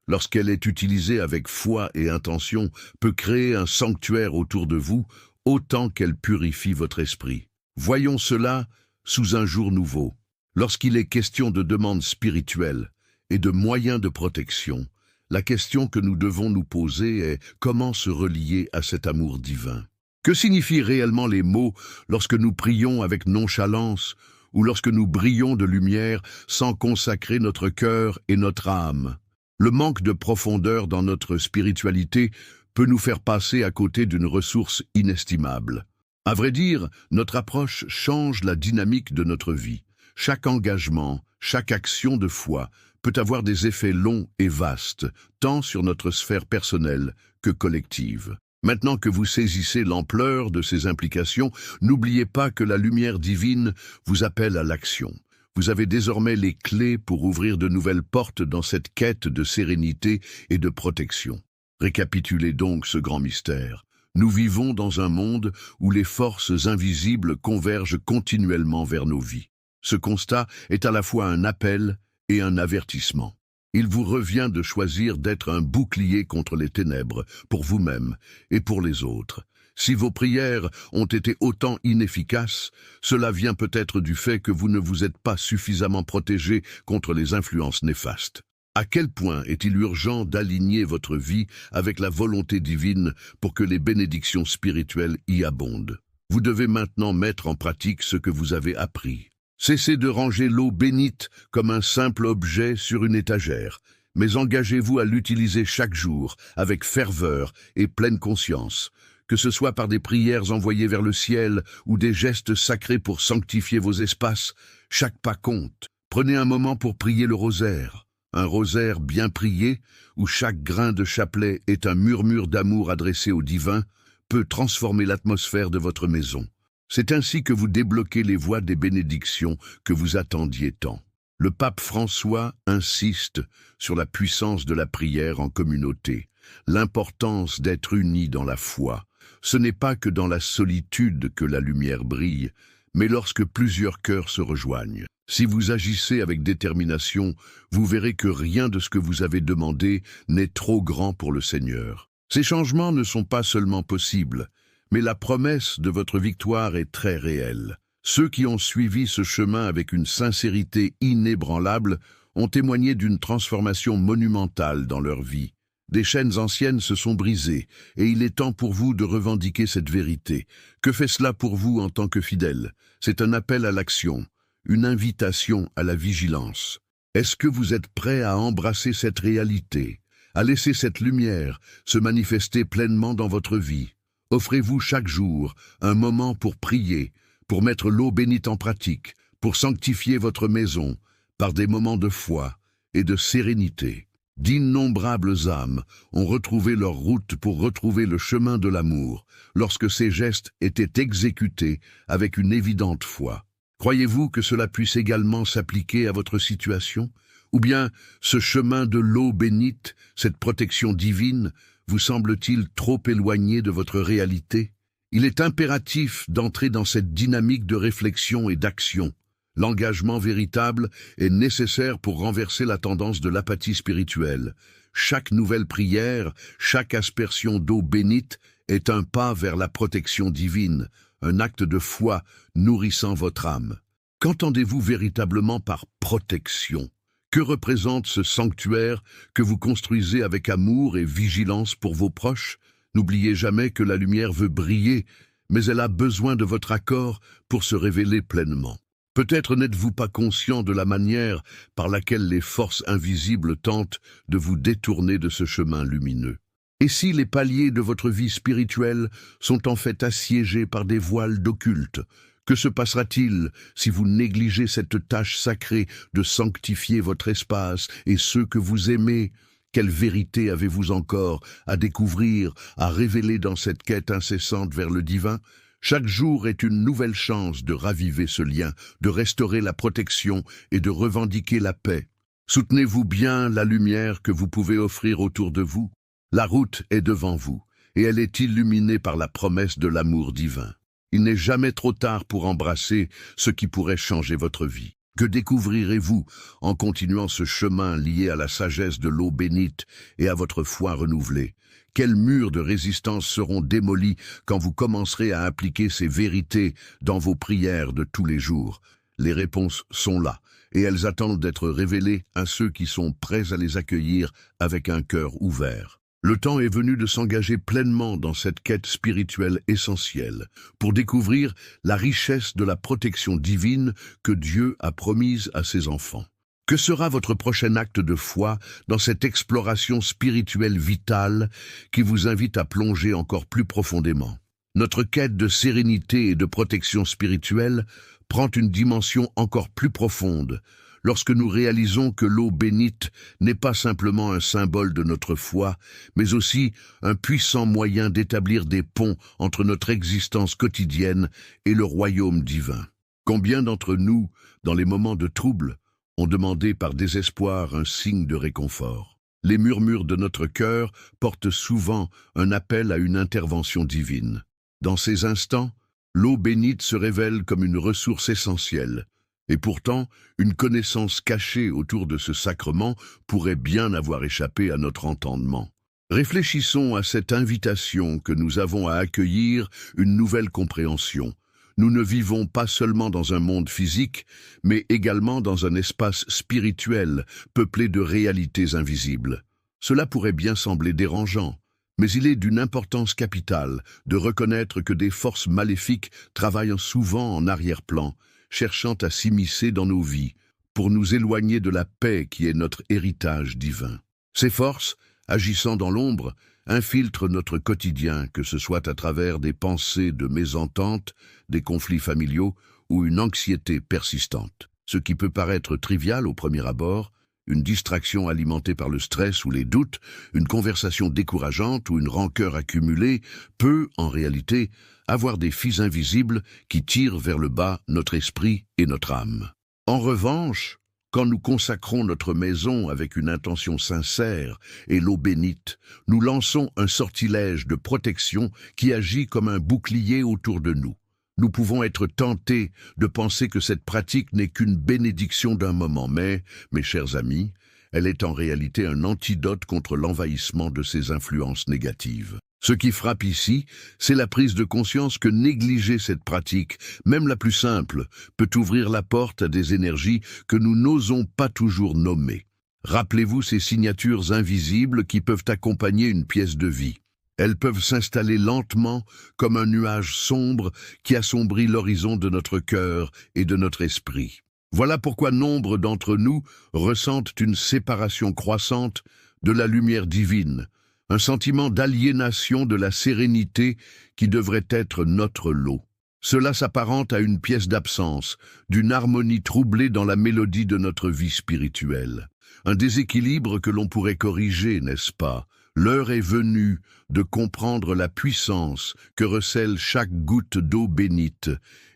lorsqu'elle est utilisée avec foi et intention, peut créer un sanctuaire autour de vous, autant qu'elle purifie votre esprit. Voyons cela sous un jour nouveau. Lorsqu'il est question de demandes spirituelles et de moyens de protection, la question que nous devons nous poser est comment se relier à cet amour divin. Que signifient réellement les mots lorsque nous prions avec nonchalance ou lorsque nous brillons de lumière sans consacrer notre cœur et notre âme? Le manque de profondeur dans notre spiritualité peut nous faire passer à côté d'une ressource inestimable. À vrai dire, notre approche change la dynamique de notre vie. Chaque engagement, chaque action de foi peut avoir des effets longs et vastes, tant sur notre sphère personnelle que collective. Maintenant que vous saisissez l'ampleur de ces implications, n'oubliez pas que la lumière divine vous appelle à l'action. Vous avez désormais les clés pour ouvrir de nouvelles portes dans cette quête de sérénité et de protection. Récapitulez donc ce grand mystère. Nous vivons dans un monde où les forces invisibles convergent continuellement vers nos vies. Ce constat est à la fois un appel et un avertissement. Il vous revient de choisir d'être un bouclier contre les ténèbres, pour vous-même et pour les autres. Si vos prières ont été autant inefficaces, cela vient peut-être du fait que vous ne vous êtes pas suffisamment protégé contre les influences néfastes. À quel point est-il urgent d'aligner votre vie avec la volonté divine pour que les bénédictions spirituelles y abondent? Vous devez maintenant mettre en pratique ce que vous avez appris. Cessez de ranger l'eau bénite comme un simple objet sur une étagère, mais engagez-vous à l'utiliser chaque jour avec ferveur et pleine conscience, que ce soit par des prières envoyées vers le ciel ou des gestes sacrés pour sanctifier vos espaces. Chaque pas compte. Prenez un moment pour prier le rosaire. Un rosaire bien prié, où chaque grain de chapelet est un murmure d'amour adressé au divin, peut transformer l'atmosphère de votre maison. C'est ainsi que vous débloquez les voies des bénédictions que vous attendiez tant. Le pape François insiste sur la puissance de la prière en communauté, l'importance d'être unis dans la foi. Ce n'est pas que dans la solitude que la lumière brille, mais lorsque plusieurs cœurs se rejoignent. Si vous agissez avec détermination, vous verrez que rien de ce que vous avez demandé n'est trop grand pour le Seigneur. Ces changements ne sont pas seulement possibles, mais la promesse de votre victoire est très réelle. Ceux qui ont suivi ce chemin avec une sincérité inébranlable ont témoigné d'une transformation monumentale dans leur vie. Des chaînes anciennes se sont brisées, et il est temps pour vous de revendiquer cette vérité. Que fait cela pour vous en tant que fidèle? C'est un appel à l'action, une invitation à la vigilance. Est-ce que vous êtes prêt à embrasser cette réalité, à laisser cette lumière se manifester pleinement dans votre vie? Offrez-vous chaque jour un moment pour prier, pour mettre l'eau bénite en pratique, pour sanctifier votre maison par des moments de foi et de sérénité. D'innombrables âmes ont retrouvé leur route pour retrouver le chemin de l'amour, lorsque ces gestes étaient exécutés avec une évidente foi. Croyez-vous que cela puisse également s'appliquer à votre situation? Ou bien ce chemin de l'eau bénite, cette protection divine, vous semble-t-il trop éloigné de votre réalité? Il est impératif d'entrer dans cette dynamique de réflexion et d'action. L'engagement véritable est nécessaire pour renverser la tendance de l'apathie spirituelle. Chaque nouvelle prière, chaque aspersion d'eau bénite est un pas vers la protection divine, un acte de foi nourrissant votre âme. Qu'entendez-vous véritablement par protection? Que représente ce sanctuaire que vous construisez avec amour et vigilance pour vos proches? N'oubliez jamais que la lumière veut briller, mais elle a besoin de votre accord pour se révéler pleinement. Peut-être n'êtes-vous pas conscient de la manière par laquelle les forces invisibles tentent de vous détourner de ce chemin lumineux. Et si les paliers de votre vie spirituelle sont en fait assiégés par des voiles d'occulte, que se passera-t-il si vous négligez cette tâche sacrée de sanctifier votre espace et ceux que vous aimez? Quelle vérité avez-vous encore à découvrir, à révéler dans cette quête incessante vers le divin? Chaque jour est une nouvelle chance de raviver ce lien, de restaurer la protection et de revendiquer la paix. Soutenez-vous bien la lumière que vous pouvez offrir autour de vous. La route est devant vous, et elle est illuminée par la promesse de l'amour divin. Il n'est jamais trop tard pour embrasser ce qui pourrait changer votre vie. Que découvrirez-vous en continuant ce chemin lié à la sagesse de l'eau bénite et à votre foi renouvelée? Quels murs de résistance seront démolis quand vous commencerez à appliquer ces vérités dans vos prières de tous les jours? Les réponses sont là, et elles attendent d'être révélées à ceux qui sont prêts à les accueillir avec un cœur ouvert. Le temps est venu de s'engager pleinement dans cette quête spirituelle essentielle pour découvrir la richesse de la protection divine que Dieu a promise à ses enfants. Que sera votre prochain acte de foi dans cette exploration spirituelle vitale qui vous invite à plonger encore plus profondément? Notre quête de sérénité et de protection spirituelle prend une dimension encore plus profonde lorsque nous réalisons que l'eau bénite n'est pas simplement un symbole de notre foi, mais aussi un puissant moyen d'établir des ponts entre notre existence quotidienne et le royaume divin. Combien d'entre nous, dans les moments de trouble, ont demandé par désespoir un signe de réconfort? Les murmures de notre cœur portent souvent un appel à une intervention divine. Dans ces instants, l'eau bénite se révèle comme une ressource essentielle. Et pourtant, une connaissance cachée autour de ce sacrement pourrait bien avoir échappé à notre entendement. Réfléchissons à cette invitation que nous avons à accueillir une nouvelle compréhension. Nous ne vivons pas seulement dans un monde physique, mais également dans un espace spirituel peuplé de réalités invisibles. Cela pourrait bien sembler dérangeant, mais il est d'une importance capitale de reconnaître que des forces maléfiques travaillent souvent en arrière-plan, cherchant à s'immiscer dans nos vies, pour nous éloigner de la paix qui est notre héritage divin. Ces forces, agissant dans l'ombre, infiltrent notre quotidien, que ce soit à travers des pensées de mésentente, des conflits familiaux ou une anxiété persistante. Ce qui peut paraître trivial au premier abord, une distraction alimentée par le stress ou les doutes, une conversation décourageante ou une rancœur accumulée, peut, en réalité, avoir des fils invisibles qui tirent vers le bas notre esprit et notre âme. En revanche, quand nous consacrons notre maison avec une intention sincère et l'eau bénite, nous lançons un sortilège de protection qui agit comme un bouclier autour de nous. Nous pouvons être tentés de penser que cette pratique n'est qu'une bénédiction d'un moment, mais, mes chers amis, elle est en réalité un antidote contre l'envahissement de ces influences négatives. Ce qui frappe ici, c'est la prise de conscience que négliger cette pratique, même la plus simple, peut ouvrir la porte à des énergies que nous n'osons pas toujours nommer. Rappelez-vous ces signatures invisibles qui peuvent accompagner une pièce de vie. Elles peuvent s'installer lentement comme un nuage sombre qui assombrit l'horizon de notre cœur et de notre esprit. Voilà pourquoi nombre d'entre nous ressentent une séparation croissante de la lumière divine, un sentiment d'aliénation de la sérénité qui devrait être notre lot. Cela s'apparente à une pièce d'absence, d'une harmonie troublée dans la mélodie de notre vie spirituelle. Un déséquilibre que l'on pourrait corriger, n'est-ce pas? L'heure est venue de comprendre la puissance que recèle chaque goutte d'eau bénite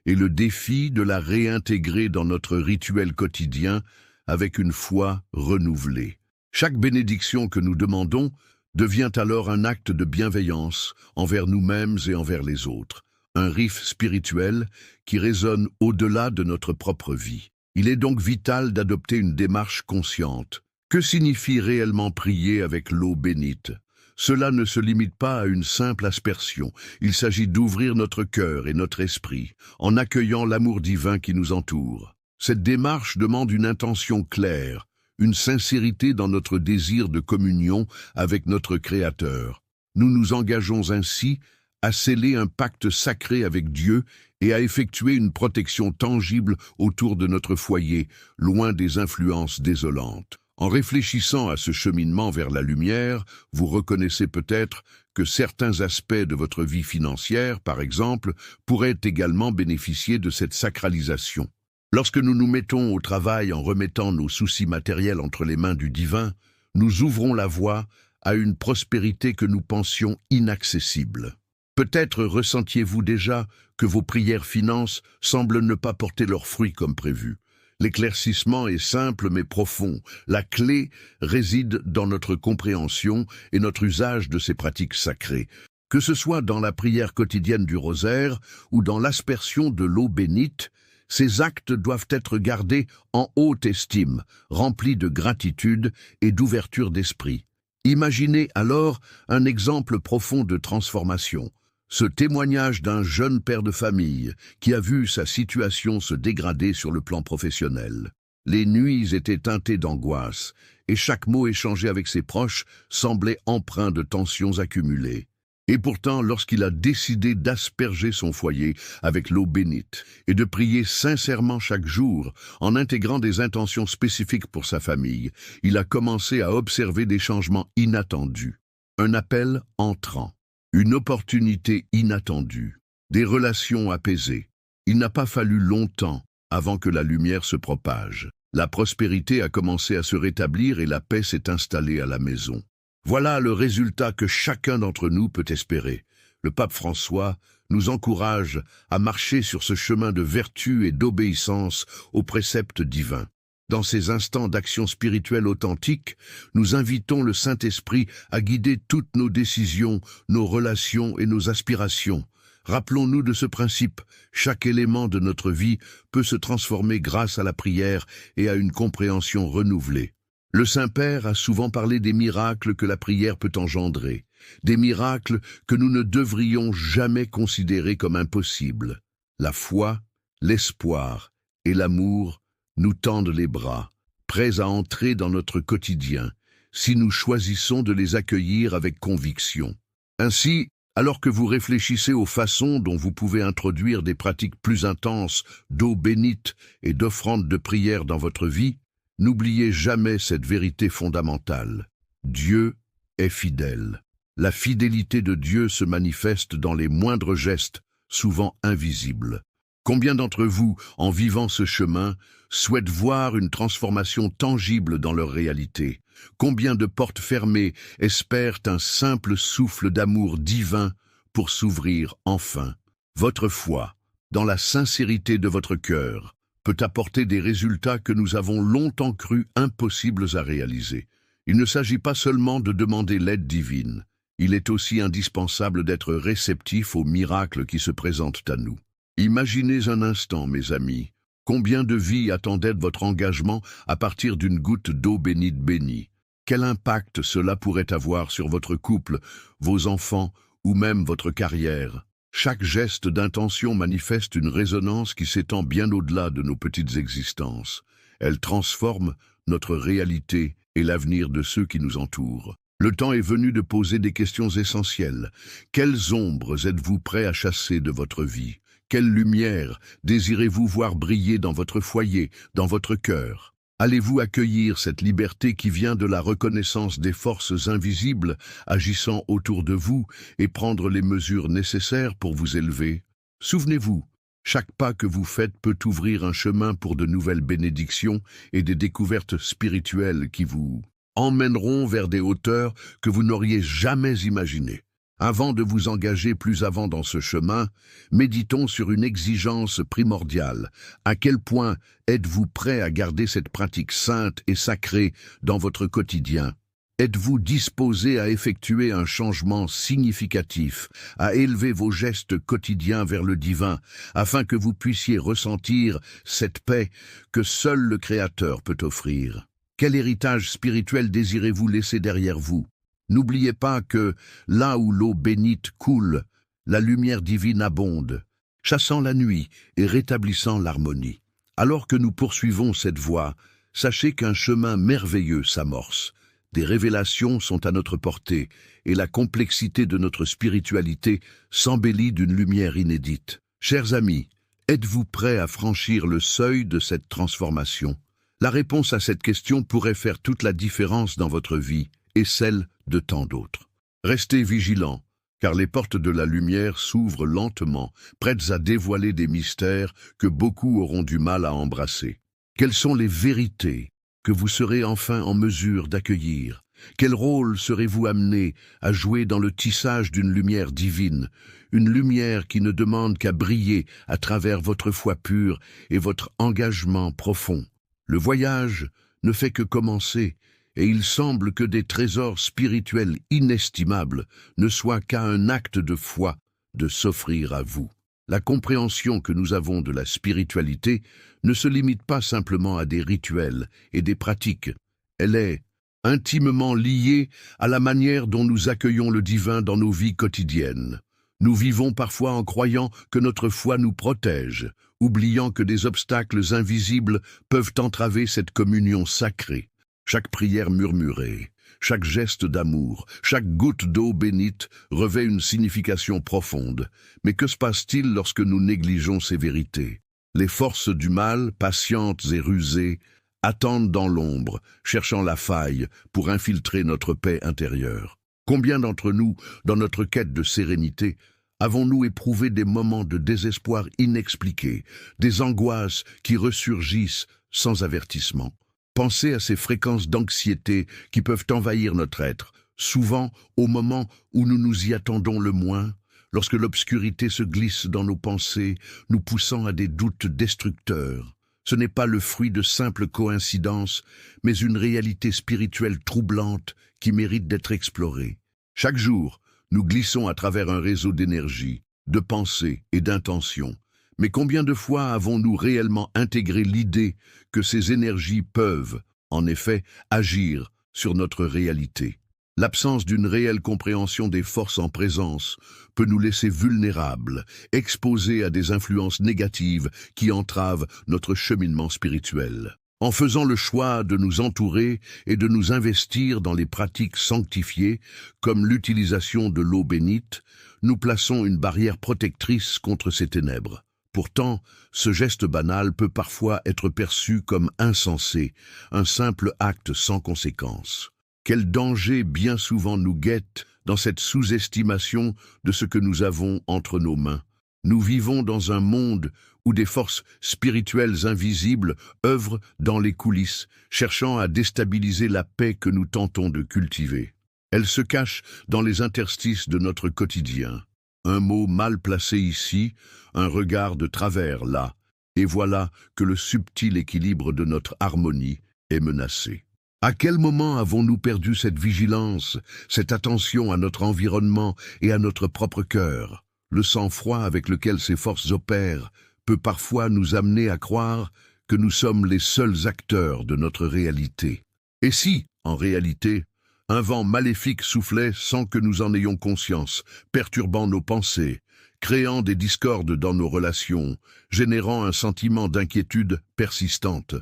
et le défi de la réintégrer dans notre rituel quotidien avec une foi renouvelée. Chaque bénédiction que nous demandons devient alors un acte de bienveillance envers nous-mêmes et envers les autres, un riff spirituel qui résonne au-delà de notre propre vie. Il est donc vital d'adopter une démarche consciente. Que signifie réellement prier avec l'eau bénite? Cela ne se limite pas à une simple aspersion, il s'agit d'ouvrir notre cœur et notre esprit en accueillant l'amour divin qui nous entoure. Cette démarche demande une intention claire, une sincérité dans notre désir de communion avec notre Créateur. Nous nous engageons ainsi à sceller un pacte sacré avec Dieu et à effectuer une protection tangible autour de notre foyer, loin des influences désolantes. En réfléchissant à ce cheminement vers la lumière, vous reconnaissez peut-être que certains aspects de votre vie financière, par exemple, pourraient également bénéficier de cette sacralisation. Lorsque nous nous mettons au travail en remettant nos soucis matériels entre les mains du divin, nous ouvrons la voie à une prospérité que nous pensions inaccessible. Peut-être ressentiez-vous déjà que vos prières finances semblent ne pas porter leurs fruits comme prévu. L'éclaircissement est simple mais profond. La clé réside dans notre compréhension et notre usage de ces pratiques sacrées. Que ce soit dans la prière quotidienne du rosaire ou dans l'aspersion de l'eau bénite, ces actes doivent être gardés en haute estime, remplis de gratitude et d'ouverture d'esprit. Imaginez alors un exemple profond de transformation. Ce témoignage d'un jeune père de famille qui a vu sa situation se dégrader sur le plan professionnel. Les nuits étaient teintées d'angoisse et chaque mot échangé avec ses proches semblait empreint de tensions accumulées. Et pourtant, lorsqu'il a décidé d'asperger son foyer avec l'eau bénite et de prier sincèrement chaque jour, en intégrant des intentions spécifiques pour sa famille, il a commencé à observer des changements inattendus. Un appel entrant, une opportunité inattendue, des relations apaisées. Il n'a pas fallu longtemps avant que la lumière se propage. La prospérité a commencé à se rétablir et la paix s'est installée à la maison. Voilà le résultat que chacun d'entre nous peut espérer. Le pape François nous encourage à marcher sur ce chemin de vertu et d'obéissance aux préceptes divins. Dans ces instants d'action spirituelle authentique, nous invitons le Saint-Esprit à guider toutes nos décisions, nos relations et nos aspirations. Rappelons-nous de ce principe, chaque élément de notre vie peut se transformer grâce à la prière et à une compréhension renouvelée. Le Saint-Père a souvent parlé des miracles que la prière peut engendrer, des miracles que nous ne devrions jamais considérer comme impossibles. La foi, l'espoir et l'amour nous tendent les bras, prêts à entrer dans notre quotidien, si nous choisissons de les accueillir avec conviction. Ainsi, alors que vous réfléchissez aux façons dont vous pouvez introduire des pratiques plus intenses d'eau bénite et d'offrandes de prière dans votre vie, n'oubliez jamais cette vérité fondamentale. Dieu est fidèle. La fidélité de Dieu se manifeste dans les moindres gestes, souvent invisibles. Combien d'entre vous, en vivant ce chemin, souhaitent voir une transformation tangible dans leur réalité? Combien de portes fermées espèrent un simple souffle d'amour divin pour s'ouvrir enfin? Votre foi, dans la sincérité de votre cœur, peut apporter des résultats que nous avons longtemps cru impossibles à réaliser. Il ne s'agit pas seulement de demander l'aide divine, il est aussi indispensable d'être réceptif aux miracles qui se présentent à nous. Imaginez un instant, mes amis, combien de vies attendaient votre engagement à partir d'une goutte d'eau bénie? Quel impact cela pourrait avoir sur votre couple, vos enfants ou même votre carrière? Chaque geste d'intention manifeste une résonance qui s'étend bien au-delà de nos petites existences. Elle transforme notre réalité et l'avenir de ceux qui nous entourent. Le temps est venu de poser des questions essentielles. Quelles ombres êtes-vous prêt à chasser de votre vie? Quelle lumière désirez-vous voir briller dans votre foyer, dans votre cœur? Allez-vous accueillir cette liberté qui vient de la reconnaissance des forces invisibles agissant autour de vous et prendre les mesures nécessaires pour vous élever? Souvenez-vous, chaque pas que vous faites peut ouvrir un chemin pour de nouvelles bénédictions et des découvertes spirituelles qui vous emmèneront vers des hauteurs que vous n'auriez jamais imaginées. Avant de vous engager plus avant dans ce chemin, méditons sur une exigence primordiale. À quel point êtes-vous prêt à garder cette pratique sainte et sacrée dans votre quotidien? Êtes-vous disposé à effectuer un changement significatif, à élever vos gestes quotidiens vers le divin, afin que vous puissiez ressentir cette paix que seul le Créateur peut offrir? Quel héritage spirituel désirez-vous laisser derrière vous? N'oubliez pas que, là où l'eau bénite coule, la lumière divine abonde, chassant la nuit et rétablissant l'harmonie. Alors que nous poursuivons cette voie, sachez qu'un chemin merveilleux s'amorce. Des révélations sont à notre portée, et la complexité de notre spiritualité s'embellit d'une lumière inédite. Chers amis, êtes-vous prêts à franchir le seuil de cette transformation? La réponse à cette question pourrait faire toute la différence dans votre vie et celle de tant d'autres. Restez vigilants, car les portes de la lumière s'ouvrent lentement, prêtes à dévoiler des mystères que beaucoup auront du mal à embrasser. Quelles sont les vérités que vous serez enfin en mesure d'accueillir? Quel rôle serez-vous amené à jouer dans le tissage d'une lumière divine, une lumière qui ne demande qu'à briller à travers votre foi pure et votre engagement profond? Le voyage ne fait que commencer, et il semble que des trésors spirituels inestimables ne soient qu'à un acte de foi de s'offrir à vous. La compréhension que nous avons de la spiritualité ne se limite pas simplement à des rituels et des pratiques. Elle est intimement liée à la manière dont nous accueillons le divin dans nos vies quotidiennes. Nous vivons parfois en croyant que notre foi nous protège, oubliant que des obstacles invisibles peuvent entraver cette communion sacrée. Chaque prière murmurée, chaque geste d'amour, chaque goutte d'eau bénite revêt une signification profonde. Mais que se passe-t-il lorsque nous négligeons ces vérités? Les forces du mal, patientes et rusées, attendent dans l'ombre, cherchant la faille pour infiltrer notre paix intérieure. Combien d'entre nous, dans notre quête de sérénité, avons-nous éprouvé des moments de désespoir inexpliqués, des angoisses qui ressurgissent sans avertissement? Pensez à ces fréquences d'anxiété qui peuvent envahir notre être, souvent au moment où nous nous y attendons le moins, lorsque l'obscurité se glisse dans nos pensées, nous poussant à des doutes destructeurs. Ce n'est pas le fruit de simples coïncidences, mais une réalité spirituelle troublante qui mérite d'être explorée. Chaque jour, nous glissons à travers un réseau d'énergie, de pensées et d'intentions. Mais combien de fois avons-nous réellement intégré l'idée que ces énergies peuvent, en effet, agir sur notre réalité? L'absence d'une réelle compréhension des forces en présence peut nous laisser vulnérables, exposés à des influences négatives qui entravent notre cheminement spirituel. En faisant le choix de nous entourer et de nous investir dans les pratiques sanctifiées, comme l'utilisation de l'eau bénite, nous plaçons une barrière protectrice contre ces ténèbres. Pourtant, ce geste banal peut parfois être perçu comme insensé, un simple acte sans conséquence. Quel danger bien souvent nous guette dans cette sous-estimation de ce que nous avons entre nos mains. Nous vivons dans un monde où des forces spirituelles invisibles œuvrent dans les coulisses, cherchant à déstabiliser la paix que nous tentons de cultiver. Elles se cachent dans les interstices de notre quotidien. Un mot mal placé ici, un regard de travers là, et voilà que le subtil équilibre de notre harmonie est menacé. À quel moment avons-nous perdu cette vigilance, cette attention à notre environnement et à notre propre cœur? Le sang-froid avec lequel ces forces opèrent peut parfois nous amener à croire que nous sommes les seuls acteurs de notre réalité. Et si, en réalité, un vent maléfique soufflait sans que nous en ayons conscience, perturbant nos pensées, créant des discordes dans nos relations, générant un sentiment d'inquiétude persistante.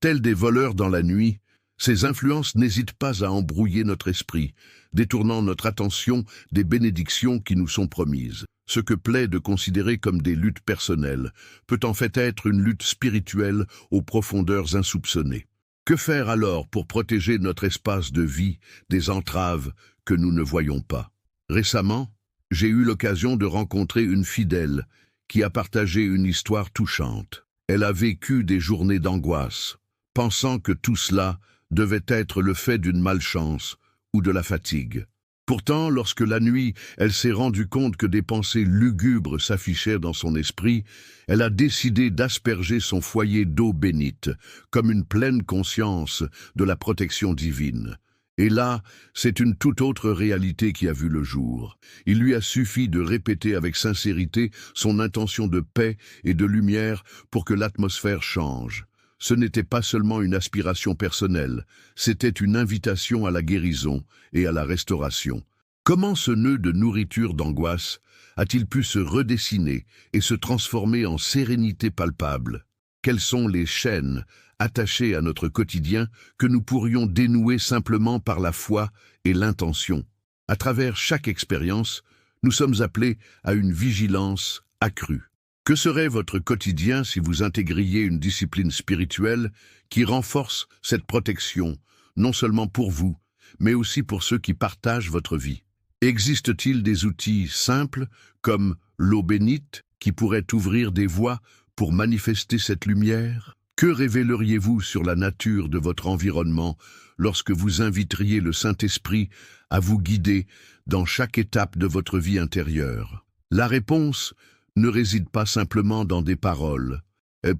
Tels des voleurs dans la nuit, ces influences n'hésitent pas à embrouiller notre esprit, détournant notre attention des bénédictions qui nous sont promises. Ce que plaît de considérer comme des luttes personnelles peut en fait être une lutte spirituelle aux profondeurs insoupçonnées. Que faire alors pour protéger notre espace de vie des entraves que nous ne voyons pas? Récemment, j'ai eu l'occasion de rencontrer une fidèle qui a partagé une histoire touchante. Elle a vécu des journées d'angoisse, pensant que tout cela devait être le fait d'une malchance ou de la fatigue. Pourtant, lorsque la nuit, elle s'est rendue compte que des pensées lugubres s'affichaient dans son esprit, elle a décidé d'asperger son foyer d'eau bénite, comme une pleine conscience de la protection divine. Et là, c'est une toute autre réalité qui a vu le jour. Il lui a suffi de répéter avec sincérité son intention de paix et de lumière pour que l'atmosphère change. Ce n'était pas seulement une aspiration personnelle, c'était une invitation à la guérison et à la restauration. Comment ce nœud de nourriture d'angoisse a-t-il pu se redessiner et se transformer en sérénité palpable? Quelles sont les chaînes attachées à notre quotidien que nous pourrions dénouer simplement par la foi et l'intention? À travers chaque expérience, nous sommes appelés à une vigilance accrue. Que serait votre quotidien si vous intégriez une discipline spirituelle qui renforce cette protection, non seulement pour vous, mais aussi pour ceux qui partagent votre vie? Existe-t-il des outils simples, comme l'eau bénite, qui pourraient ouvrir des voies pour manifester cette lumière? Que révéleriez-vous sur la nature de votre environnement lorsque vous inviteriez le Saint-Esprit à vous guider dans chaque étape de votre vie intérieure? La réponse ne réside pas simplement dans des paroles,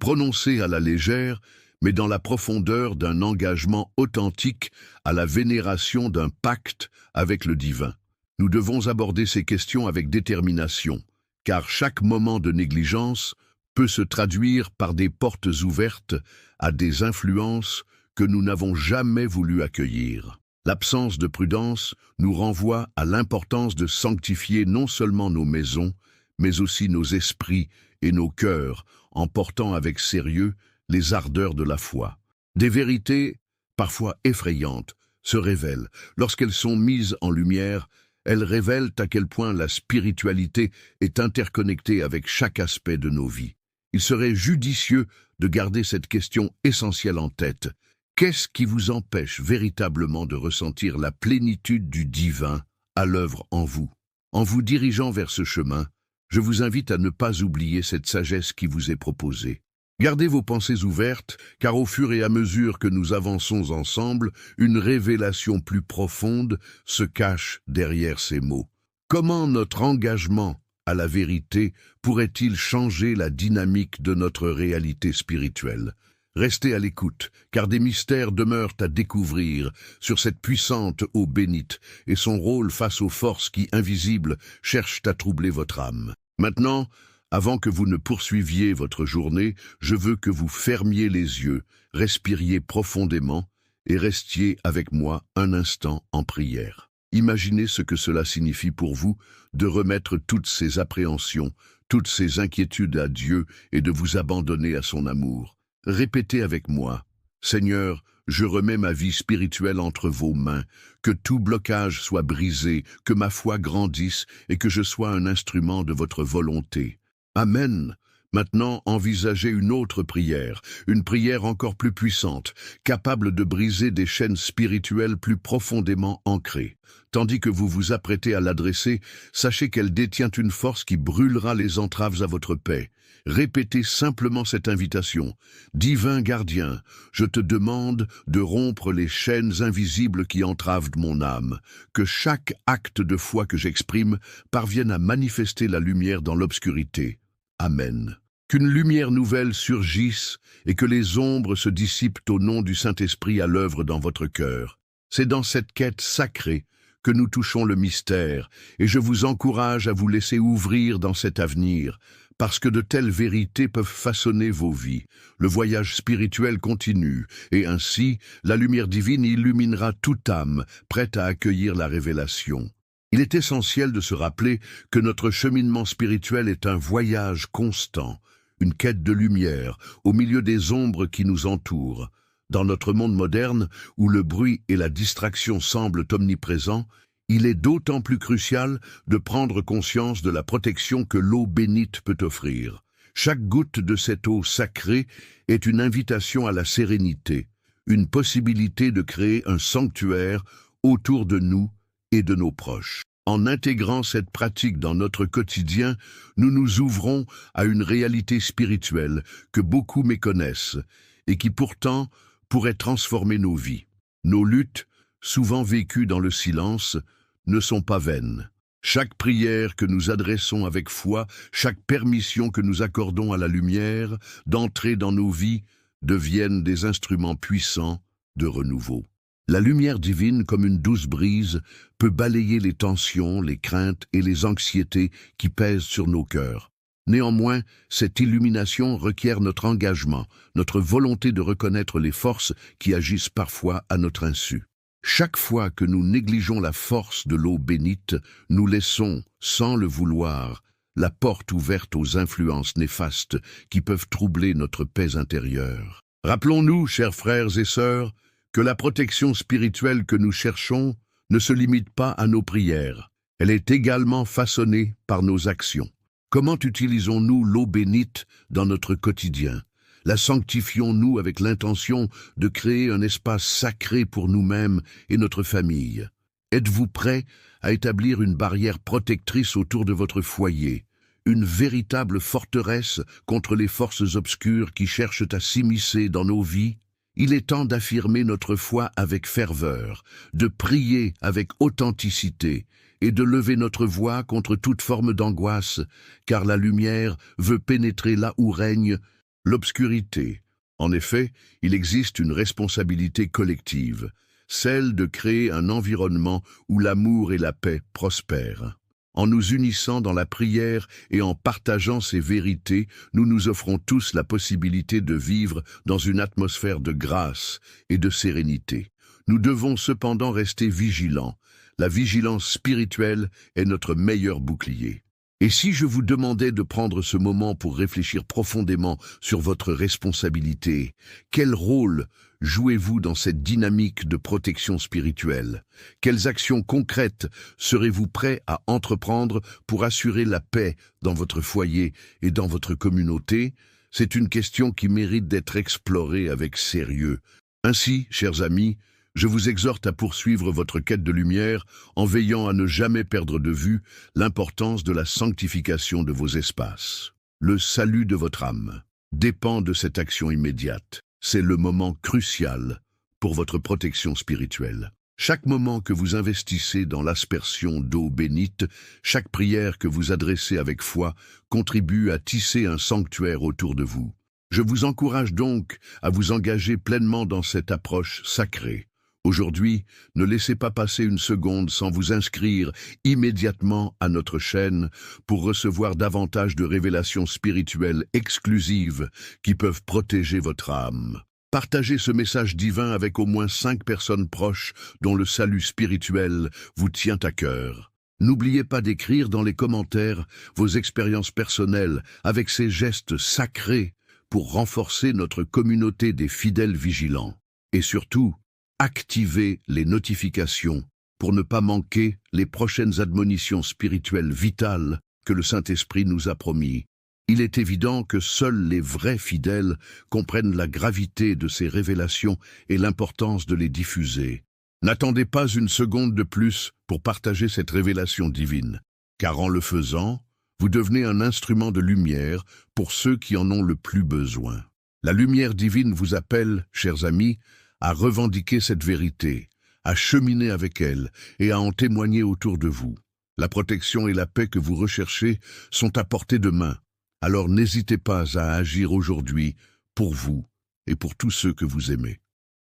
prononcées à la légère, mais dans la profondeur d'un engagement authentique à la vénération d'un pacte avec le divin. Nous devons aborder ces questions avec détermination, car chaque moment de négligence peut se traduire par des portes ouvertes à des influences que nous n'avons jamais voulu accueillir. L'absence de prudence nous renvoie à l'importance de sanctifier non seulement nos maisons, mais aussi nos esprits et nos cœurs, en portant avec sérieux les ardeurs de la foi. Des vérités, parfois effrayantes, se révèlent. Lorsqu'elles sont mises en lumière, elles révèlent à quel point la spiritualité est interconnectée avec chaque aspect de nos vies. Il serait judicieux de garder cette question essentielle en tête. Qu'est-ce qui vous empêche véritablement de ressentir la plénitude du divin à l'œuvre en vous? En vous dirigeant vers ce chemin, je vous invite à ne pas oublier cette sagesse qui vous est proposée. Gardez vos pensées ouvertes, car au fur et à mesure que nous avançons ensemble, une révélation plus profonde se cache derrière ces mots. Comment notre engagement à la vérité pourrait-il changer la dynamique de notre réalité spirituelle? Restez à l'écoute, car des mystères demeurent à découvrir sur cette puissante eau bénite et son rôle face aux forces qui, invisibles, cherchent à troubler votre âme. Maintenant, avant que vous ne poursuiviez votre journée, je veux que vous fermiez les yeux, respiriez profondément et restiez avec moi un instant en prière. Imaginez ce que cela signifie pour vous de remettre toutes ces appréhensions, toutes ces inquiétudes à Dieu et de vous abandonner à son amour. Répétez avec moi, « Seigneur, je remets ma vie spirituelle entre vos mains, que tout blocage soit brisé, que ma foi grandisse et que je sois un instrument de votre volonté. Amen. » Maintenant, envisagez une autre prière, une prière encore plus puissante, capable de briser des chaînes spirituelles plus profondément ancrées. Tandis que vous vous apprêtez à l'adresser, sachez qu'elle détient une force qui brûlera les entraves à votre paix. Répétez simplement cette invitation. « Divin gardien, je te demande de rompre les chaînes invisibles qui entravent mon âme, que chaque acte de foi que j'exprime parvienne à manifester la lumière dans l'obscurité. Amen. » Qu'une lumière nouvelle surgisse et que les ombres se dissipent au nom du Saint-Esprit à l'œuvre dans votre cœur. C'est dans cette quête sacrée que nous touchons le mystère, et je vous encourage à vous laisser ouvrir dans cet avenir, parce que de telles vérités peuvent façonner vos vies. Le voyage spirituel continue, et ainsi, la lumière divine illuminera toute âme, prête à accueillir la révélation. Il est essentiel de se rappeler que notre cheminement spirituel est un voyage constant, une quête de lumière, au milieu des ombres qui nous entourent. Dans notre monde moderne, où le bruit et la distraction semblent omniprésents, il est d'autant plus crucial de prendre conscience de la protection que l'eau bénite peut offrir. Chaque goutte de cette eau sacrée est une invitation à la sérénité, une possibilité de créer un sanctuaire autour de nous et de nos proches. En intégrant cette pratique dans notre quotidien, nous nous ouvrons à une réalité spirituelle que beaucoup méconnaissent et qui pourtant pourrait transformer nos vies. Nos luttes, souvent vécues dans le silence, ne sont pas vaines. Chaque prière que nous adressons avec foi, chaque permission que nous accordons à la lumière d'entrer dans nos vies deviennent des instruments puissants de renouveau. La lumière divine, comme une douce brise, peut balayer les tensions, les craintes et les anxiétés qui pèsent sur nos cœurs. Néanmoins, cette illumination requiert notre engagement, notre volonté de reconnaître les forces qui agissent parfois à notre insu. Chaque fois que nous négligeons la force de l'eau bénite, nous laissons, sans le vouloir, la porte ouverte aux influences néfastes qui peuvent troubler notre paix intérieure. Rappelons-nous, chers frères et sœurs, que la protection spirituelle que nous cherchons ne se limite pas à nos prières. Elle est également façonnée par nos actions. Comment utilisons-nous l'eau bénite dans notre quotidien? La sanctifions-nous avec l'intention de créer un espace sacré pour nous-mêmes et notre famille? Êtes-vous prêt à établir une barrière protectrice autour de votre foyer, une véritable forteresse contre les forces obscures qui cherchent à s'immiscer dans nos vies? Il est temps d'affirmer notre foi avec ferveur, de prier avec authenticité et de lever notre voix contre toute forme d'angoisse, car la lumière veut pénétrer là où règne l'obscurité. En effet, il existe une responsabilité collective, celle de créer un environnement où l'amour et la paix prospèrent. En nous unissant dans la prière et en partageant ces vérités, nous nous offrons tous la possibilité de vivre dans une atmosphère de grâce et de sérénité. Nous devons cependant rester vigilants. La vigilance spirituelle est notre meilleur bouclier. Et si je vous demandais de prendre ce moment pour réfléchir profondément sur votre responsabilité, quel rôle jouez-vous dans cette dynamique de protection spirituelle? Quelles actions concrètes serez-vous prêt à entreprendre pour assurer la paix dans votre foyer et dans votre communauté? C'est une question qui mérite d'être explorée avec sérieux. Ainsi, chers amis, je vous exhorte à poursuivre votre quête de lumière en veillant à ne jamais perdre de vue l'importance de la sanctification de vos espaces. Le salut de votre âme dépend de cette action immédiate. C'est le moment crucial pour votre protection spirituelle. Chaque moment que vous investissez dans l'aspersion d'eau bénite, chaque prière que vous adressez avec foi contribue à tisser un sanctuaire autour de vous. Je vous encourage donc à vous engager pleinement dans cette approche sacrée. Aujourd'hui, ne laissez pas passer une seconde sans vous inscrire immédiatement à notre chaîne pour recevoir davantage de révélations spirituelles exclusives qui peuvent protéger votre âme. Partagez ce message divin avec au moins 5 personnes proches dont le salut spirituel vous tient à cœur. N'oubliez pas d'écrire dans les commentaires vos expériences personnelles avec ces gestes sacrés pour renforcer notre communauté des fidèles vigilants. Et surtout, activez les notifications pour ne pas manquer les prochaines admonitions spirituelles vitales que le Saint-Esprit nous a promis. Il est évident que seuls les vrais fidèles comprennent la gravité de ces révélations et l'importance de les diffuser. N'attendez pas une seconde de plus pour partager cette révélation divine, car en le faisant, vous devenez un instrument de lumière pour ceux qui en ont le plus besoin. La lumière divine vous appelle, chers amis, à revendiquer cette vérité, à cheminer avec elle et à en témoigner autour de vous. La protection et la paix que vous recherchez sont à portée de main. Alors n'hésitez pas à agir aujourd'hui pour vous et pour tous ceux que vous aimez.